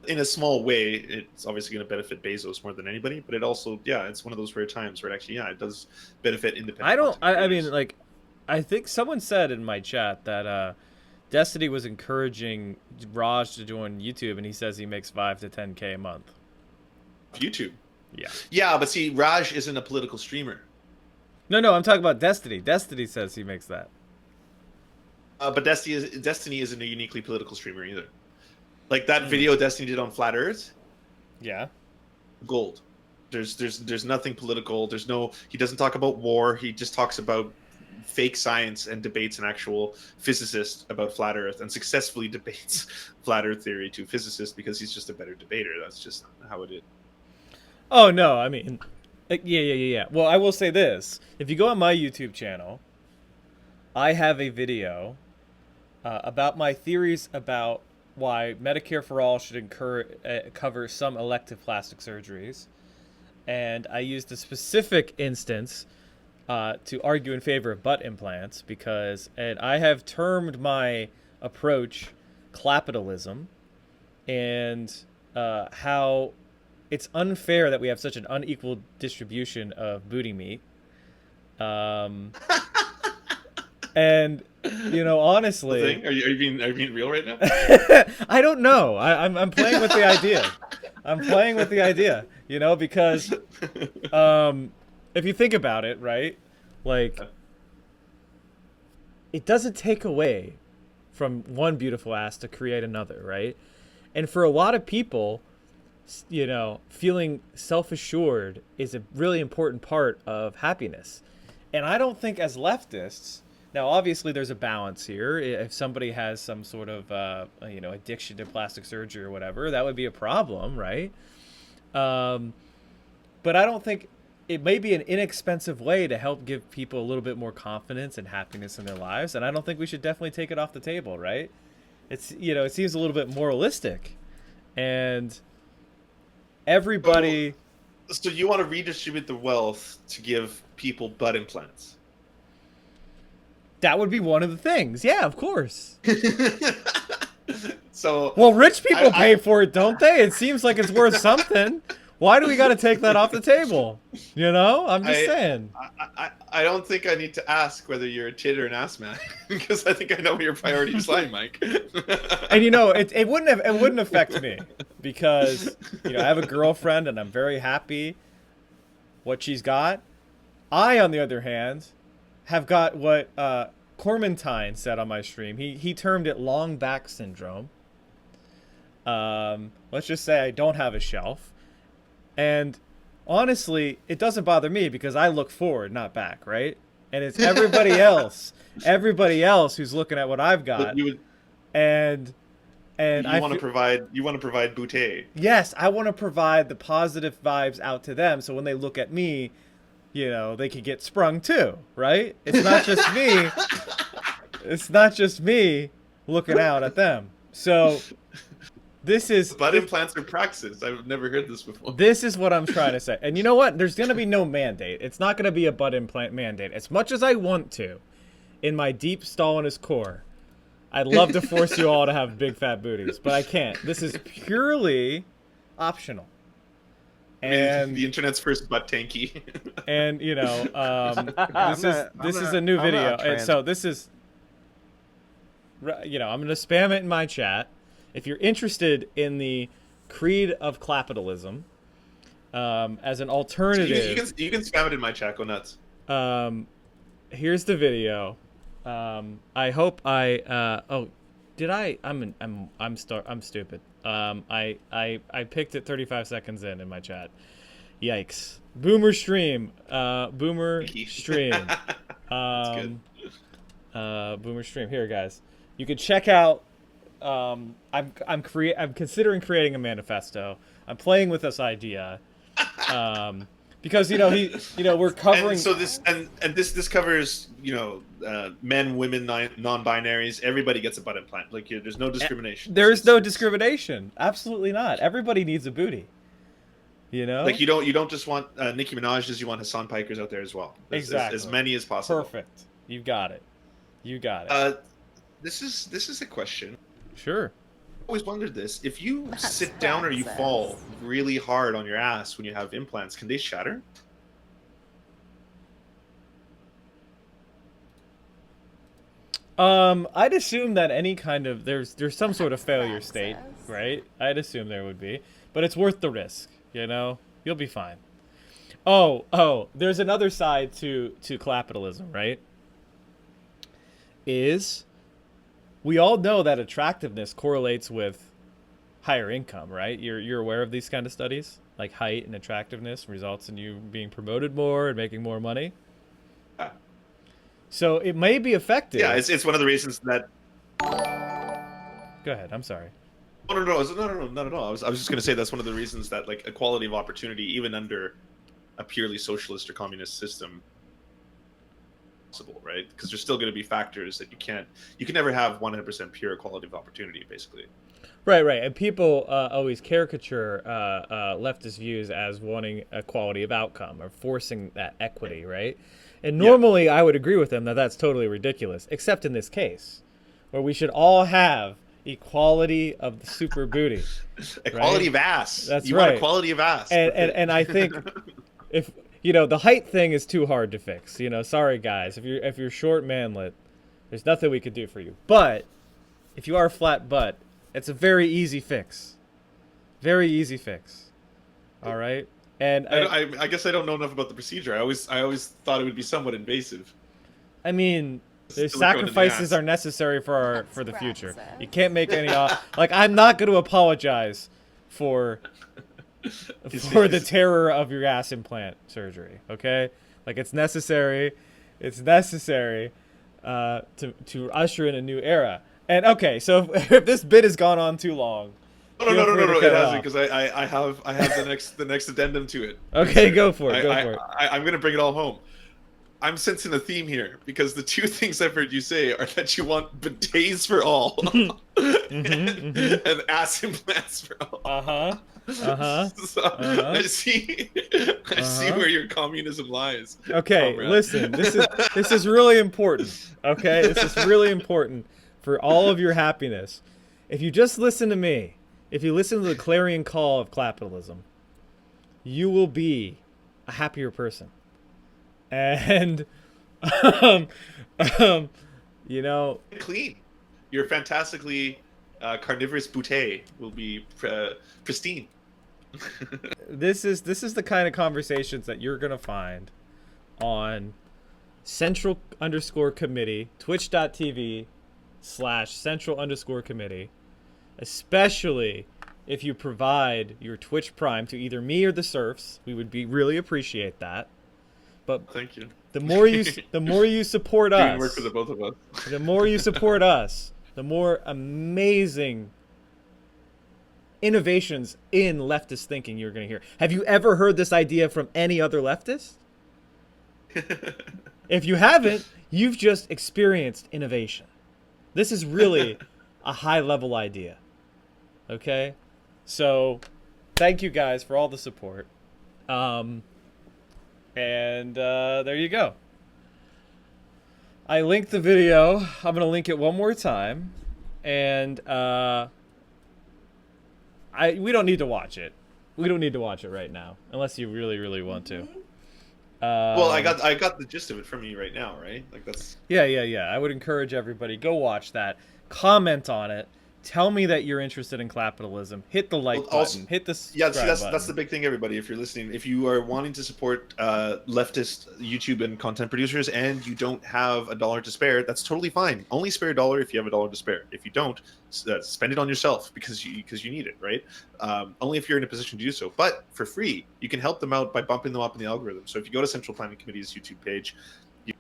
in a small way. It's obviously going to benefit Bezos more than anybody, but it also, it's one of those rare times where it actually, it does benefit independent. I mean, like, I think someone said in my chat that Destiny was encouraging Raj to join YouTube, and he says he makes 5 to 10K a month. YouTube. Yeah, but see, Raj isn't a political streamer. No, I'm talking about Destiny. Destiny says he makes that. But Destiny isn't a uniquely political streamer either. Like that video Destiny did on Flat Earth. Yeah. Gold. There's nothing political. He doesn't talk about war. He just talks about fake science and debates an actual physicist about Flat Earth, and successfully debates Flat Earth theory to physicists because he's just a better debater. That's just how it is. Oh, no, I mean, yeah. Well, I will say this. If you go on my YouTube channel, I have a video about my theories about why Medicare for All should cover some elective plastic surgeries. And I used a specific instance to argue in favor of butt implants and I have termed my approach Clappitalism, and how it's unfair that we have such an unequal distribution of booty meat. And, you know, honestly... Are you being real right now? I don't know. I'm playing with the idea. I'm playing with the idea, you know, because if you think about it, right, like, it doesn't take away from one beautiful ass to create another, right? And for a lot of people, you know, feeling self-assured is a really important part of happiness. And I don't think as leftists, now obviously there's a balance here. If somebody has some sort of, addiction to plastic surgery or whatever, that would be a problem, right? But I don't think it may be an inexpensive way to help give people a little bit more confidence and happiness in their lives. And I don't think we should definitely take it off the table, right? It's, you know, it seems a little bit moralistic. And everybody... So you want to redistribute the wealth to give people butt implants? That would be one of the things. Yeah, of course. So... Well, rich people pay for it, don't they? It seems like it's worth something. Why do we got to take that off the table? You know? I'm just saying. I don't think I need to ask whether you're a tit or an ass man, because I think I know where your priorities lie, Mike. And you know, it wouldn't affect me, because, you know, I have a girlfriend and I'm very happy what she's got. I, on the other hand, have got what Cormentine said on my stream. He termed it long back syndrome. Let's just say I don't have a shelf. And honestly, it doesn't bother me because I look forward, not back, right? And it's everybody else who's looking at what I've got. And you want to provide bouteille. Yes, I want to provide the positive vibes out to them, so when they look at me, you know, they could get sprung too, right? It's not just me. It's not just me looking out at them. So this is butt implants are praxis. I've never heard this before. This is what I'm trying to say. And you know what? There's going to be no mandate. It's not going to be a butt implant mandate. As much as I want to, in my deep Stalinist core, I'd love to force you all to have big fat booties, but I can't. This is purely optional. And the internet's first butt tanky. And you know, this is a new video, and so this is, you know, I'm gonna spam it in my chat. If you're interested in the creed of Clappitalism, as an alternative, so you can spam it in my chat. Go nuts. Here's the video. I hope I. Oh, did I? I'm stupid. I picked it 35 seconds in my chat. Yikes. Boomer stream. Boomer stream. That's good. Boomer stream. Here, guys. You can check out. I'm considering creating a manifesto. I'm playing with this idea. Because we're covering. And so this covers men, women, non-binaries. Everybody gets a butt implant. Like there's no discrimination. There's no discrimination. Absolutely not. Everybody needs a booty. Like you don't just want Nicki Minaj's. You want Hassan Pikers out there as well. Exactly. As many as possible. Perfect. You got it. This is a question. Sure. I always wondered this. If you sit down or you fall really hard on your ass when you have implants, can they shatter? I'd assume that any kind of there's some sort of failure state, right? I'd assume there would be, but it's worth the risk. You'll be fine. Oh, there's another side to Clappitalism, right? We all know that attractiveness correlates with higher income, right? You're aware of these kind of studies? Like height and attractiveness results in you being promoted more and making more money? So it may be effective. Yeah, it's one of the reasons that... Go ahead, I'm sorry. No, not at all. I was just going to say that's one of the reasons that like equality of opportunity, even under a purely socialist or communist system, possible, right? Because there's still going to be factors that you can never have 100% pure equality of opportunity, basically. Right. And people always caricature leftist views as wanting equality of outcome or forcing that equity, right? And normally I would agree with them that that's totally ridiculous, except in this case, where we should all have equality of the super booty. Equality of ass. That's you right. Want equality of ass. And I think if the height thing is too hard to fix. Sorry guys, if you're short manlet, there's nothing we could do for you. But if you are flat butt, it's a very easy fix. Very easy fix. All right. And I guess I don't know enough about the procedure. I always thought it would be somewhat invasive. I mean, the sacrifices are necessary for the future. You can't make any I'm not going to apologize for the terror of your ass implant surgery, okay? Like it's necessary to usher in a new era. And okay, so if this bit has gone on too long, no, it hasn't, because I have the next addendum to it. Okay, go for it. I'm gonna bring it all home. I'm sensing a theme here, because the two things I've heard you say are that you want bidets for all and ass implants for all. I see where your communism lies. Okay, listen, this is really important. Okay, this is really important for all of your happiness. If you just listen to me, if you listen to the clarion call of Clappitalism, you will be a happier person. And, clean. Your fantastically carnivorous bouteille will be pristine. This is the kind of conversations that you're gonna find on Central_Committee, twitch.tv/Central_Committee, especially if you provide your Twitch Prime to either me or the Serfs. We would really appreciate that. But thank you. The more you support us, work for the both of us. The more you support us, the more amazing innovations in leftist thinking you're going to hear. Have you ever heard this idea from any other leftist? If you haven't, you've just experienced innovation. This is really a high-level idea. Okay? So, thank you guys for all the support. And there you go. I linked the video. I'm going to link it one more time. And we don't need to watch it. We don't need to watch it right now, unless you really, really want to. Well, I got the gist of it from you right now, right? Like that's. Yeah. I would encourage everybody, go watch that. Comment on it. Tell me that you're interested in Clappitalism. Hit the like button. Hit the subscribe button. That's the big thing, everybody. If you're listening, if you are wanting to support leftist YouTube and content producers, and you don't have $1 to spare, that's totally fine. Only spare $1 if you have $1 to spare. If you don't, spend it on yourself because you need it, right? Only if you're in a position to do so. But for free, you can help them out by bumping them up in the algorithm. So if you go to Central Planning Committee's YouTube page, you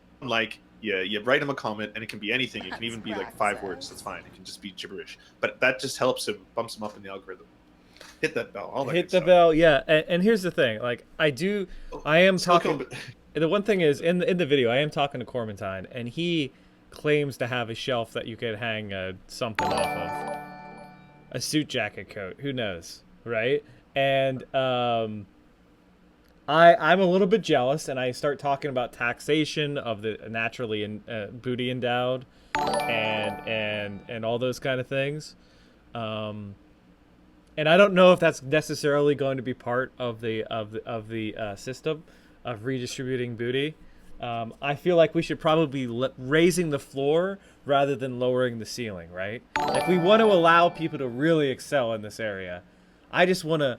write them a comment, and it can be anything. It can even be like 5 words. That's fine. It can just be gibberish. But that just helps him, bumps him up in the algorithm. Hit that bell. All that Hit good the stuff. bell, yeah. And here's the thing. Like, I am talking. Silicon- The one thing is, in the video, I am talking to Cormentine, and he claims to have a shelf that you could hang something off of. A suit jacket coat. Who knows, right? And I'm a little bit jealous, and I start talking about taxation of the naturally booty endowed, and all those kind of things, and I don't know if that's necessarily going to be part of the system of redistributing booty. I feel like we should probably be raising the floor rather than lowering the ceiling, right? If we want to allow people to really excel in this area, I just want to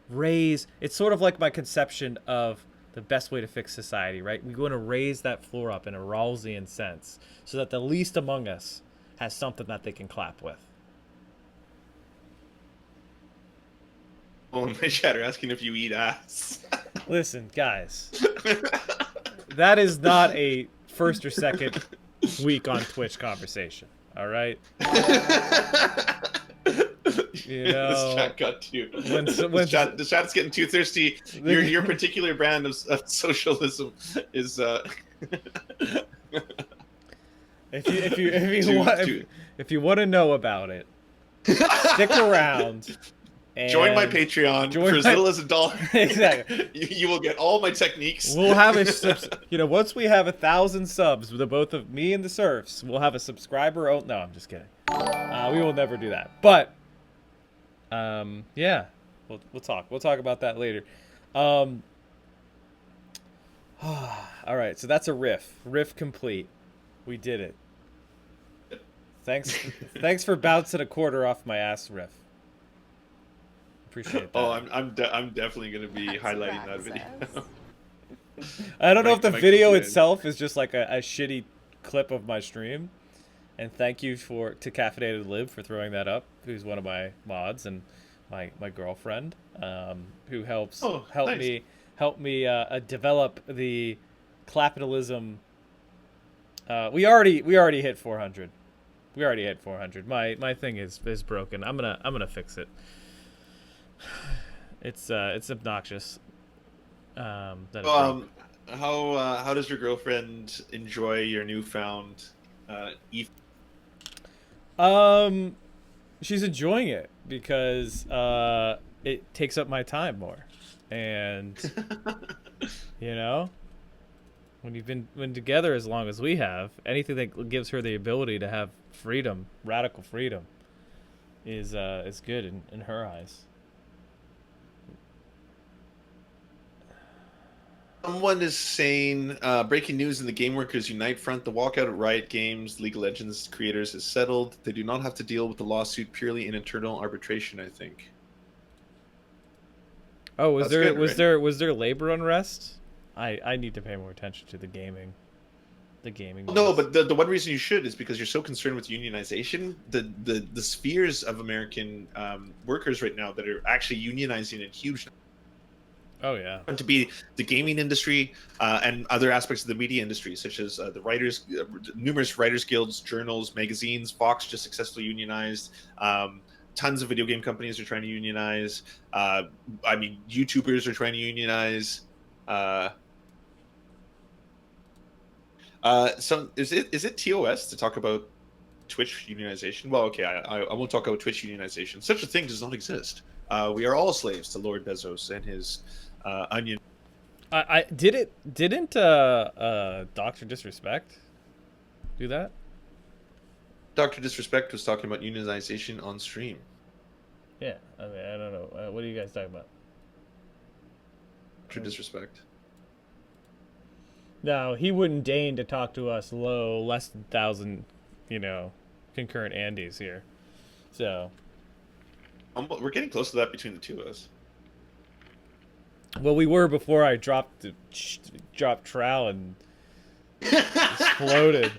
raise. It's sort of like my conception of the best way to fix society, right? We want to raise that floor up in a Rawlsian sense so that the least among us has something that they can clap with. Oh, my chat are asking if you eat ass. Listen, guys, that is not a first or second week on Twitch conversation, all right? You know, this chat got too. The chat's getting too thirsty. Your particular brand of socialism is. If you want to know about it, stick around. And join my Patreon for as little as $1. Exactly. You will get all my techniques. We'll have once we have 1,000 subs with both of me and the Serfs, we'll have a subscriber. Oh no, I'm just kidding. We will never do that. But yeah, we'll talk. We'll talk about that later. All right, so that's a riff. Riff complete. We did it. Thanks for bouncing a quarter off my ass riff. Appreciate that. Oh, I'm definitely going to be highlighting that video. I don't know if the video itself is just like a shitty clip of my stream. And thank you to Caffeinated Lib for throwing that up, who's one of my mods and my girlfriend, who help me develop the Clappitalism. We already hit 400. We already hit 400. My thing is broken. I'm gonna fix it. It's obnoxious. How does your girlfriend enjoy your newfound she's enjoying it because it takes up my time more, and you know, when you've been together as long as we have, anything that gives her the ability to have freedom, radical freedom, is good in her eyes. Someone is saying, breaking news in the Game Workers Unite front, the walkout at Riot Games, League of Legends creators is settled. They do not have to deal with the lawsuit purely in internal arbitration, I think. Oh, was there labor unrest? I need to pay more attention to the gaming. No, but the one reason you should is because you're so concerned with unionization. The spheres of American workers right now that are actually unionizing in huge. Oh yeah. To be the gaming industry and other aspects of the media industry, such as the writers, numerous writers guilds, journals, magazines. Fox just successfully unionized. Tons of video game companies are trying to unionize. YouTubers are trying to unionize. So is it TOS to talk about Twitch unionization. Well, okay, I won't talk about Twitch unionization. Such a thing does not exist. We are all slaves to Lord Bezos and his onion. Didn't Doctor Disrespect do that? Dr. Disrespect was talking about unionization on stream. Yeah, I mean, I don't know. What are you guys talking about? Dr. Disrespect. No, he wouldn't deign to talk to us less than 1,000, concurrent Andes here. So. We're getting close to that between the two of us. Well, we were before I dropped trowel and exploded.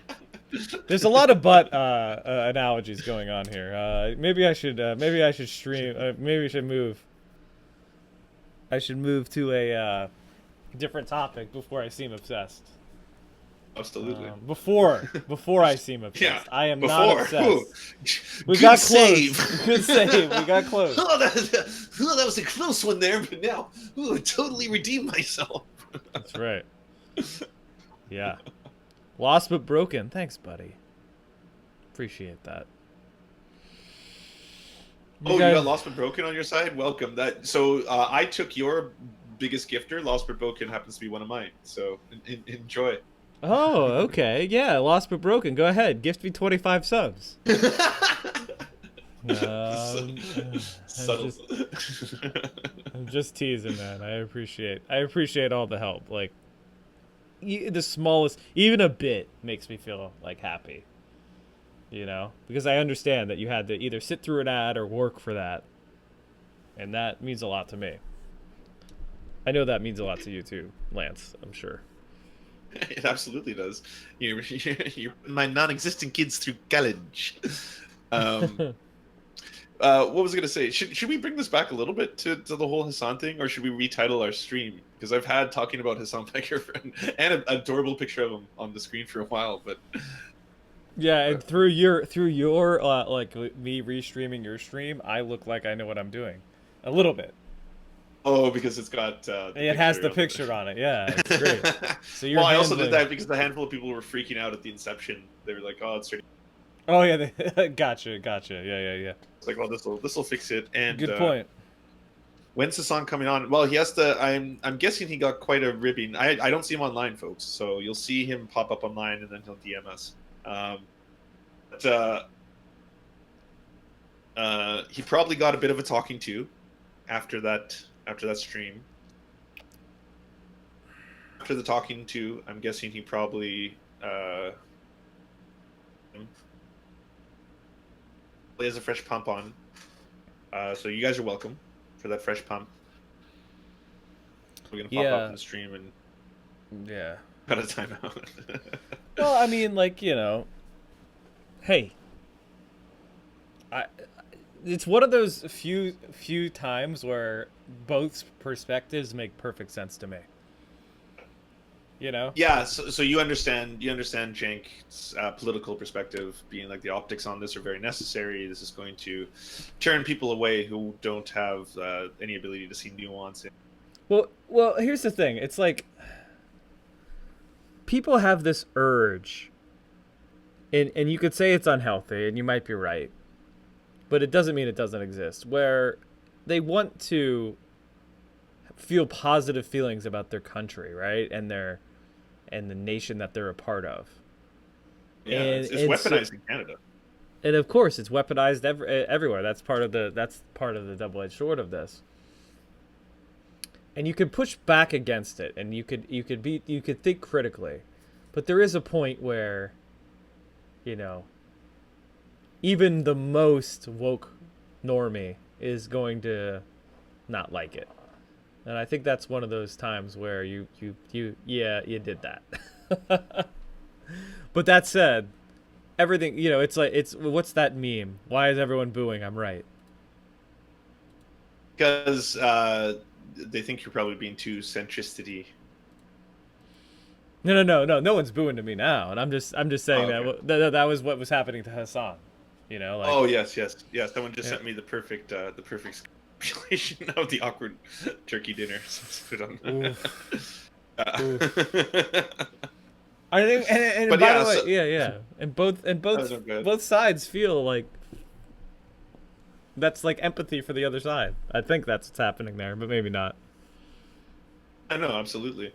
There's a lot of butt analogies going on here. Maybe I should stream. Maybe I should move. I should move to a different topic before I seem obsessed. Absolutely. Before I seem obsessed. Yeah, I am before. not obsessed. Ooh. We Good got save. close. Good save. We got close. That was a close one there, but now, I totally redeemed myself. That's right. Yeah. Lost but broken. Thanks, buddy. Appreciate that. You got Lost but Broken on your side? Welcome. So I took your biggest gifter. Lost but Broken happens to be one of mine. So enjoy. Oh, okay. Yeah, Lost but Broken. Go ahead. Gift me 25 subs. Subtle. I'm just teasing, man. I appreciate all the help. Like, the smallest, even a bit, makes me feel like happy. Because I understand that you had to either sit through an ad or work for that, and that means a lot to me. I know that means a lot to you too, Lance. I'm sure. It absolutely does. You're my non-existent kids through college. What was I going to say? Should we bring this back a little bit to the whole Hasan thing, or should we retitle our stream? Because I've had talking about Hasan Becker and an adorable picture of him on the screen for a while, but yeah, and through your like me restreaming your stream, I look like I know what I'm doing, a little bit. Oh, because it's got it has the picture on it. Yeah, it's great. So you're well, I also did that because the handful of people were freaking out at the inception. They were like, "Oh, it's starting." Oh yeah, gotcha. Yeah. It's like, well, this will fix it. And good point. When's Hasan coming on? Well, he has to. I'm guessing he got quite a ribbing. I don't see him online, folks. So you'll see him pop up online, and then he'll DM us. He probably got a bit of a talking to after that stream. After the talking to, I'm guessing he probably has a fresh pump on. So you guys are welcome for that fresh pump. We're gonna pop up in the stream and got a timeout. Well, I mean, like, hey, it's one of those few times where both perspectives make perfect sense to me. Yeah, so you understand Cenk's political perspective, being like the optics on this are very necessary. This is going to turn people away who don't have any ability to see nuance. Well, here's the thing. It's like people have this urge, and you could say it's unhealthy, and you might be right, but it doesn't mean it doesn't exist, where they want to feel positive feelings about their country, right? And the nation that they're a part of. Yeah, it's weaponized in Canada. And of course, it's weaponized everywhere. That's part of the double-edged sword of this. And you could push back against it, and you could think critically, but there is a point where, even the most woke normie is going to not like it. And I think that's one of those times where you did that. But that said, everything, it's what's that meme? Why is everyone booing? I'm right. Because they think you're probably being too centricity. No one's booing to me now, and I'm just saying that was what was happening to Hasan. Oh yes. Someone just sent me the perfect population of the awkward turkey dinner. So put on. I think, and But by yeah, the way, so, yeah, and those are good. both sides feel like that's like empathy for the other side. I think that's what's happening there, but maybe not. I know, absolutely.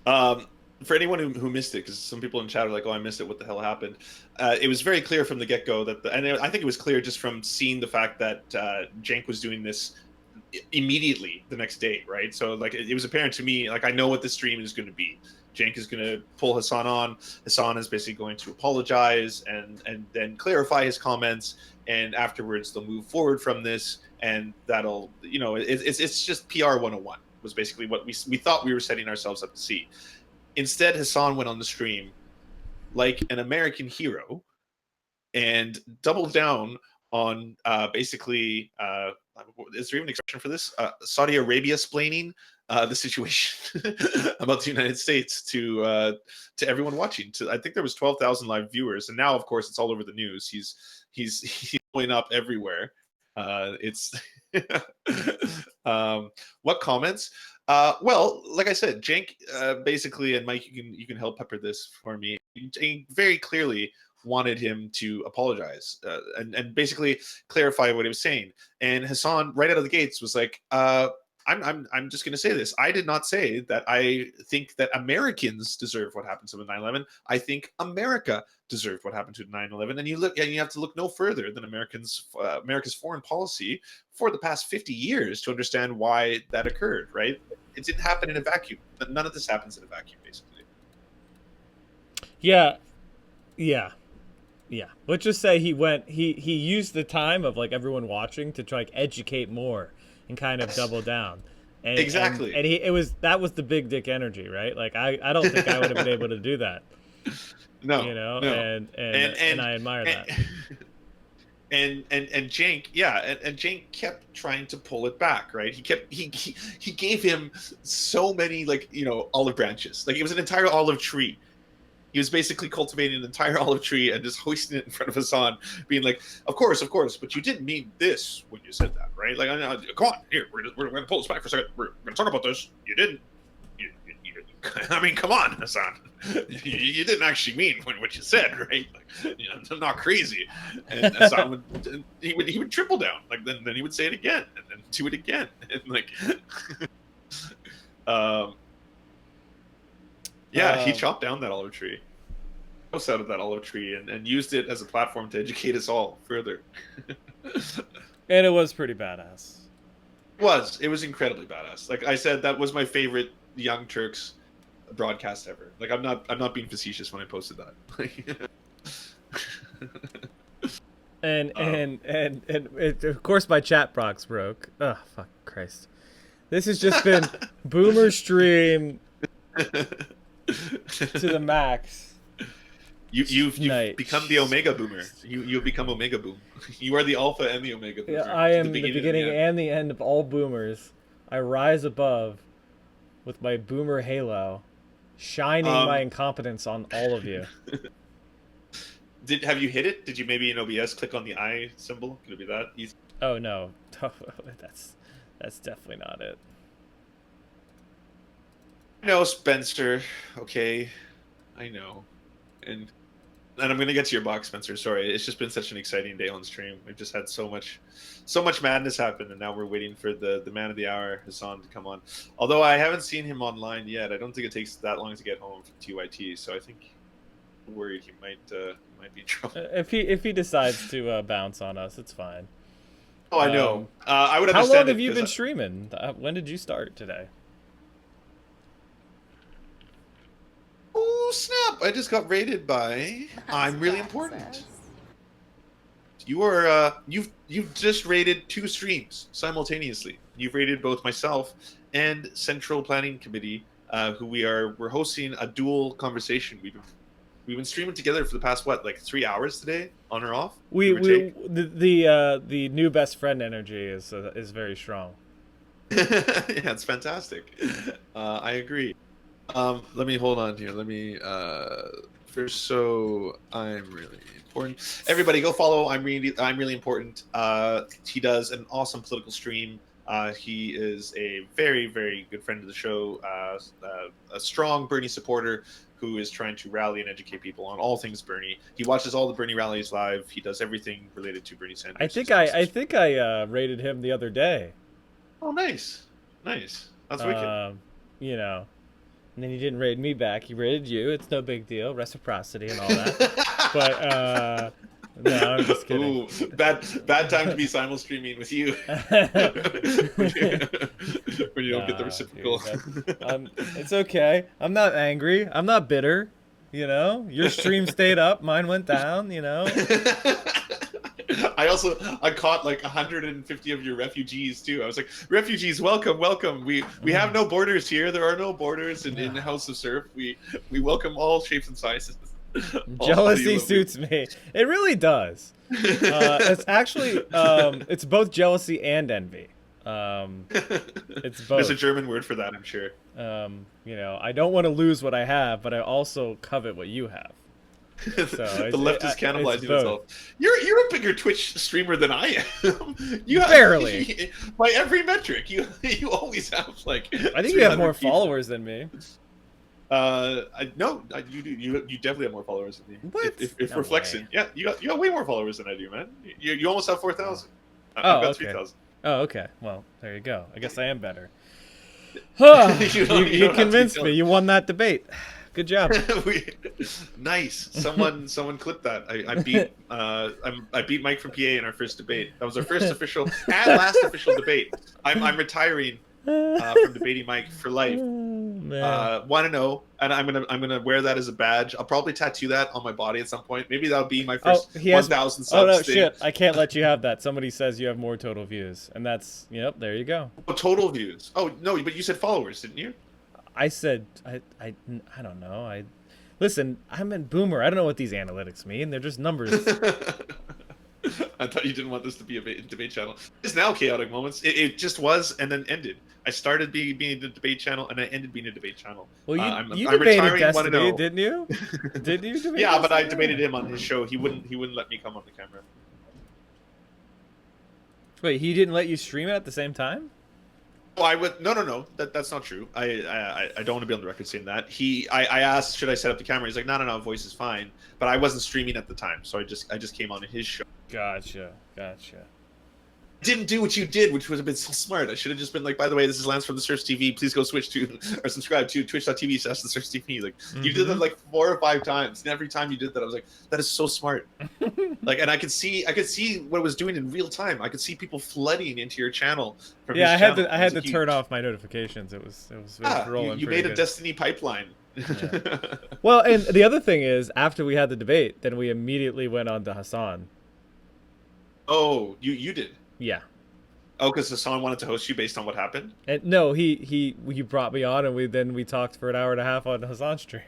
Um, for anyone who missed it, because some people in chat are like, "Oh, I missed it. What the hell happened?" It was very clear from the get-go that, and I think it was clear just from seeing the fact that Cenk was doing this immediately the next day, right? So like it was apparent to me, like I know what the stream is going to be. Cenk is going to pull Hasan on. Hasan is basically going to apologize and then clarify his comments, and afterwards they'll move forward from this, and that'll it's just PR 101 was basically what we thought we were setting ourselves up to see. Instead, Hasan went on the stream like an American hero and doubled down on basically is there even an expression for this? Saudi Arabia splaining the situation about the United States to everyone watching. I think there was 12,000 live viewers, and now of course it's all over the news. He's going up everywhere. It's what comments? Well, like I said, Cenk basically, and Mike, you can help pepper this for me. Cenk very clearly wanted him to apologize and basically clarify what he was saying. And Hasan, right out of the gates, was like, I'm just going to say this. I did not say that I think that Americans deserve what happened to the 9/11. I think America deserved what happened to 9/11. And you have to look no further than America's foreign policy for the past 50 years to understand why that occurred. Right? It didn't happen in a vacuum. None of this happens in a vacuum, basically. Yeah, yeah. Yeah, let's just say he used the time of like everyone watching to try like educate more and kind of double down. And, exactly. And that was the big dick energy, right? Like I don't think I would have been able to do that. No, no. And I admire that. And Cenk, yeah, and Cenk kept trying to pull it back, right? He gave him so many olive branches, like it was an entire olive tree. He was basically cultivating an entire olive tree and just hoisting it in front of Hasan, being like, "Of course, but you didn't mean this when you said that, right? Like, come on, here, we're going to pull this back for a second. We're going to talk about this. You didn't. I mean, come on, Hasan. You didn't actually mean what you said, right? Like, I'm not crazy." And Hasan would triple down, like then he would say it again, and then do it again, and like, yeah, he chopped down that olive tree, out of that olive tree, and used it as a platform to educate us all further. And it was pretty badass. It was incredibly badass. Like I said, that was my favorite Young Turks broadcast ever. Like I'm not being facetious when I posted that. and of course my chat box broke. Oh fuck Christ! This has just been Boomer Stream to the max. You've become the Omega Boomer. You've become Omega Boom. You are the Alpha and the Omega Boomer. Yeah, I am the beginning and the end of all boomers. I rise above with my boomer halo, shining my incompetence on all of you. Have you hit it? Did you maybe in OBS click on the eye symbol? Could it be that easy? Oh no, that's definitely not it. No, Spencer. Okay, I know, and I'm gonna get to your box, Spencer. Sorry, it's just been such an exciting day on stream. We've just had so much madness happen, and now we're waiting for the man of the hour, Hasan, to come on. Although I haven't seen him online yet. I don't think it takes that long to get home from TYT. So I think I'm worried he might be in trouble. If he decides to bounce on us, it's fine. Oh, I know. I would understand. How long have you been streaming? When did you start today? Oh snap! I just got raided by I'm Really Important. You are you've just raided 2 streams simultaneously. You've raided both myself and Central Planning Committee, who we're hosting a dual conversation. We've been streaming together for the past 3 hours today, on or off. The new best friend energy is very strong. Yeah, it's fantastic. I agree. Let me hold on here. Let me so I'm Really Important. Everybody go follow I'm really important. He does an awesome political stream He is a very, very good friend of the show, a strong Bernie supporter who is trying to rally and educate people on all things Bernie. He watches all the Bernie rallies live. He does everything related to Bernie Sanders. I think I rated him the other day. Oh, nice. That's wicked. You know, and then he didn't raid me back. He raided you. It's no big deal. Reciprocity and all that. But no, I'm just kidding. Ooh, bad time to be simul streaming with you. When you don't get the reciprocal. Dude, it's okay. I'm not angry. I'm not bitter. You know, your stream stayed up. Mine went down. You know. I caught like 150 of your refugees too. I was like, refugees, welcome. We have no borders here. There are no borders in the House of Serf. We welcome all shapes and sizes. Jealousy suits me. It really does. It's actually it's both jealousy and envy. It's both. There's a German word for that, I'm sure. You know, I don't want to lose what I have, but I also covet what you have. So the left is cannibalizing itself. You're a bigger Twitch streamer than I am. You barely. By every metric, you always have like. I think you have more followers than me. No, you do. You definitely have more followers than me. What? If we're flexing, yeah, you got way more followers than I do, man. You almost have 4,000. I've got 3,000. Oh, okay. Well, there you go. I guess I am better. You convinced me. You won that debate. Good job. Nice. Someone clipped that. I beat Mike from PA in our first debate. That was our first official and last official debate. I'm retiring from debating Mike for life. Want to know? And I'm gonna wear that as a badge. I'll probably tattoo that on my body at some point. Maybe that'll be my first 1,000 subs. Oh no, thing. shit! I can't let you have that. Somebody says you have more total views, and that's there you go. Oh, total views. Oh no, but you said followers, didn't you? I said I don't know. Listen. I'm a boomer. I don't know what these analytics mean. They're just numbers. I thought you didn't want this to be a debate channel. It's now chaotic moments. It just was and then ended. I started being a debate channel and I ended being a debate channel. Well, you I'm debated retiring, Destiny, didn't you? Did you debate? Yeah, but I debated him on his show. He wouldn't let me come on the camera. Wait, he didn't let you stream it at the same time? Well, I would no. That's not true. I don't want to be on the record saying that. I asked should I set up the camera. He's like no, voice is fine. But I wasn't streaming at the time, so I just came on his show. Gotcha. Didn't do what you did, which would have been so smart. I should have just been like, by the way, this is Lance from the Serfs TV. Please go switch to or subscribe to twitch.tv/the Serfs TV. Like you did that like 4 or 5 times, and every time you did that, I was like, that is so smart. Like, and I could see what it was doing in real time. I could see people flooding into your channel. From I had to turn off my notifications. It was rolling. You made a good. Destiny pipeline. Yeah. Well, and the other thing is, after we had the debate, then we immediately went on to Hasan. Oh, you did. Yeah. Oh, because Hasan wanted to host you based on what happened? And no, he brought me on, and we talked for an hour and a half on Hasan's stream.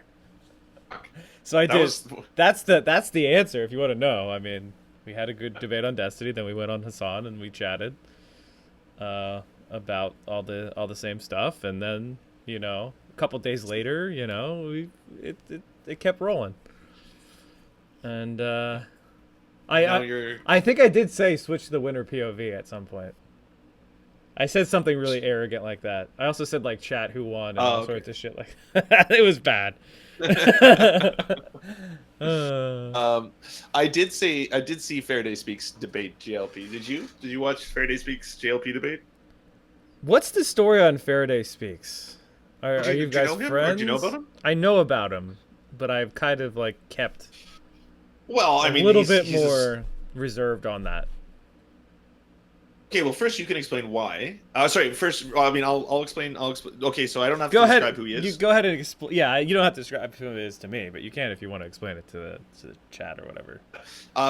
So I did. That's the answer if you want to know. I mean, we had a good debate on Destiny, then we went on Hasan and we chatted about all the same stuff, and then a couple days later, it kept rolling, and I think I did say switch to the winner POV at some point. I said something really arrogant like that. I also said like chat who won and all sorts of shit like that. It was bad. I did see Faraday Speaks debate JLP. Did you watch Faraday Speaks JLP debate? What's the story on Faraday Speaks? Are you guys friends? Do you know about him? I know about him, but I've kind of like kept a little bit more reserved on that. Okay, well, first you can explain why. First, I'll explain. Okay, so I don't have to describe who he is. You go ahead and explain. Yeah, you don't have to describe who it is to me, but you can if you want to explain it to the chat or whatever.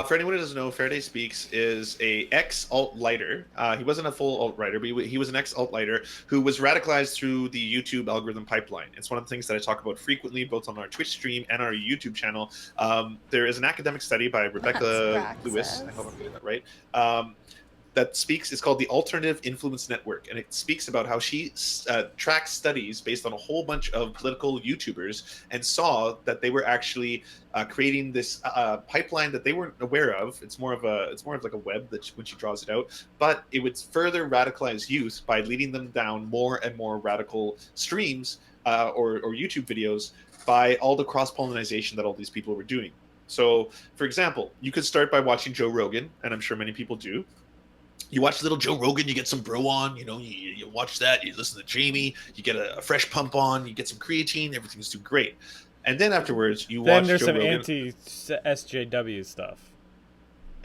For anyone who doesn't know, Faraday Speaks is a ex-alt-lighter. He wasn't a full alt-writer, but he was an ex-alt-lighter who was radicalized through the YouTube algorithm pipeline. It's one of the things that I talk about frequently, both on our Twitch stream and our YouTube channel. There is an academic study by Rebecca Lewis. I hope I'm getting that right. that speaks. It's called the Alternative Influence Network, and it speaks about how she tracks studies based on a whole bunch of political YouTubers, and saw that they were actually creating this pipeline that they weren't aware of. It's more of like a web that when she draws it out, but it would further radicalize youth by leading them down more and more radical streams or YouTube videos by all the cross pollination that all these people were doing. So, for example, you could start by watching Joe Rogan, and I'm sure many people do. You watch little Joe Rogan, you get some bro on, you watch that, you listen to Jamie, you get a fresh pump on, you get some creatine, everything's doing great. And then afterwards, you watch Then there's Joe some Rogan. anti-SJW stuff.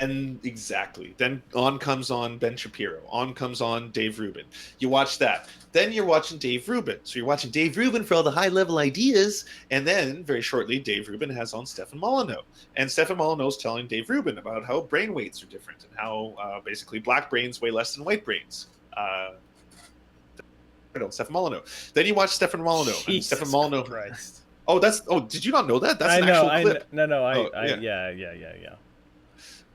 And exactly. Then on comes on Ben Shapiro. On comes on Dave Rubin. You watch that. Then you're watching Dave Rubin. So you're watching Dave Rubin for all the high-level ideas. And then, very shortly, Dave Rubin has on Stefan Molyneux. And Stefan Molyneux's telling Dave Rubin about how brain weights are different and how basically black brains weigh less than white brains. Stefan Molyneux. Then you watch Stefan Molyneux. And Stefan Molyneux. Christ. Oh, did you not know that? That's an actual clip.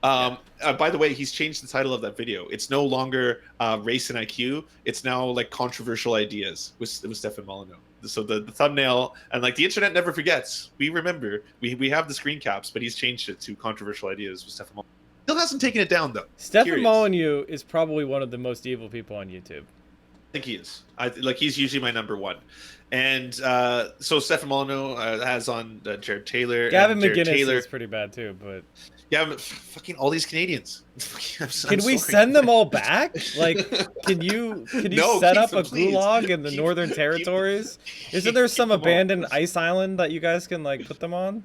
Yeah. By the way, he's changed the title of that video. It's no longer race and IQ. It's now like controversial ideas with Stefan Molyneux. So the thumbnail, and like the internet never forgets. We remember. We have the screen caps, but he's changed it to controversial ideas with Stefan Molyneux. Still hasn't taken it down though. Stefan Molyneux is probably one of the most evil people on YouTube. I think he is. He's usually my number one. And so Stefan Molyneux has on Jared Taylor. Gavin McGinnis is pretty bad too, but yeah, fucking all these Canadians. Can we send them all back? Like, can you set up a gulag in the Northern Territories? Isn't there some abandoned ice island that you guys can like put them on?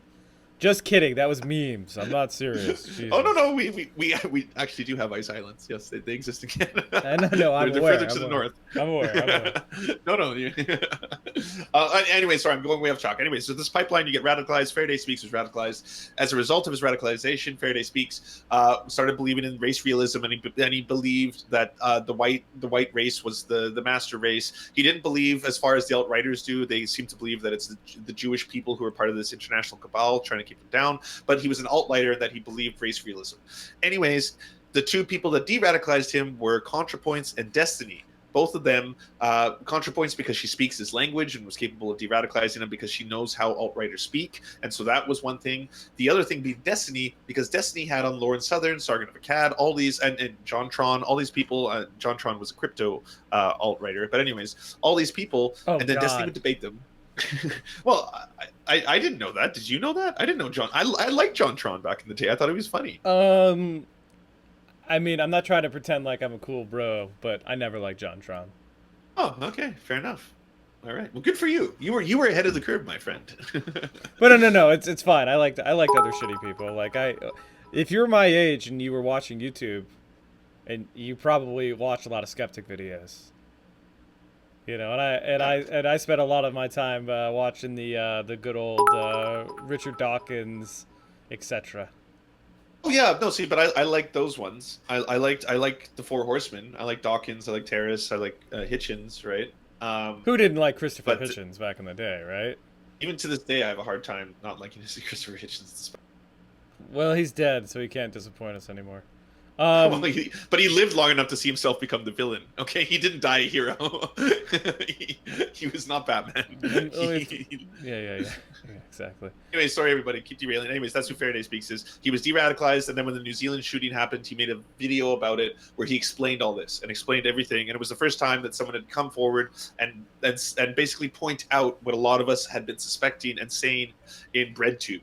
Just kidding. That was memes. I'm not serious. Jesus. Oh no, we actually do have ice islands. Yes, they exist in Canada. No, I'm They're aware. further to the north. I'm aware. No. Anyway, sorry, I'm going way off track. Anyway, so this pipeline, you get radicalized. Faraday Speaks was radicalized. As a result of his radicalization, Faraday Speaks started believing in race realism, and he believed that the white race was the master race. He didn't believe, as far as the alt-righters do, they seem to believe that it's the Jewish people who are part of this international cabal trying to keep him down, but he was an alt-lighter that he believed race realism. Anyways, the two people that de-radicalized him were ContraPoints and Destiny. Both of them, ContraPoints because she speaks his language and was capable of de-radicalizing him because she knows how alt-righters speak, and so that was one thing. The other thing being Destiny, because Destiny had on Lauren Southern, Sargon of Akkad, all these, and John Tron, all these people. John Tron was a crypto alt-righter, but anyways, all these people, and then Destiny would debate them. Well, I didn't know that. Did you know that? I didn't know John. I liked John Tron back in the day. I thought he was funny. I mean, I'm not trying to pretend like I'm a cool bro, but I never liked John Tron. Oh, okay, fair enough. All right, well, good for you. You were ahead of the curve, my friend. But no, it's fine. I liked other shitty people. Like if you're my age and you were watching YouTube, and you probably watched a lot of skeptic videos. And I spent a lot of my time watching the good old Richard Dawkins, etc. Oh yeah, no, see, but I like those ones. I like the Four Horsemen. I like Dawkins. I like Terrace. I like Hitchens, right? Who didn't like Christopher Hitchens back in the day, right? Even to this day, I have a hard time not liking to see Christopher Hitchens. Well, he's dead, so he can't disappoint us anymore. But he lived long enough to see himself become the villain. Okay, he didn't die a hero. he was not Batman. Yeah, exactly. Anyway, sorry everybody, keep derailing. Anyways, that's who Faraday Speaks is. He was de-radicalized, and then when the New Zealand shooting happened, he made a video about it where he explained all this and explained everything. And it was the first time that someone had come forward and basically point out what a lot of us had been suspecting and saying in BreadTube.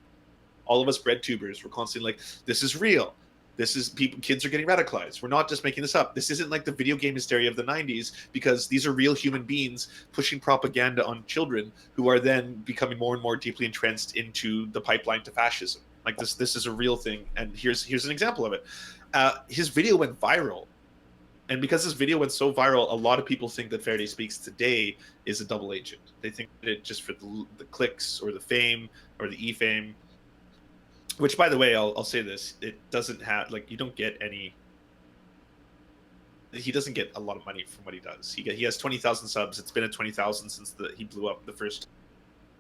All of us BreadTubers were constantly like, "This is real. This is kids are getting radicalized. We're not just making this up. This isn't like the video game hysteria of the 90s, because these are real human beings pushing propaganda on children who are then becoming more and more deeply entrenched into the pipeline to fascism. Like this is a real thing." And here's an example of it. His video went viral. And because this video went so viral, a lot of people think that Faraday Speaks today is a double agent. They think that it just for the clicks or the fame or the e-fame. Which, by the way, I'll say this: it doesn't have you don't get any. He doesn't get a lot of money from what he does. He has 20,000 subs. It's been at 20,000 since he blew up the first.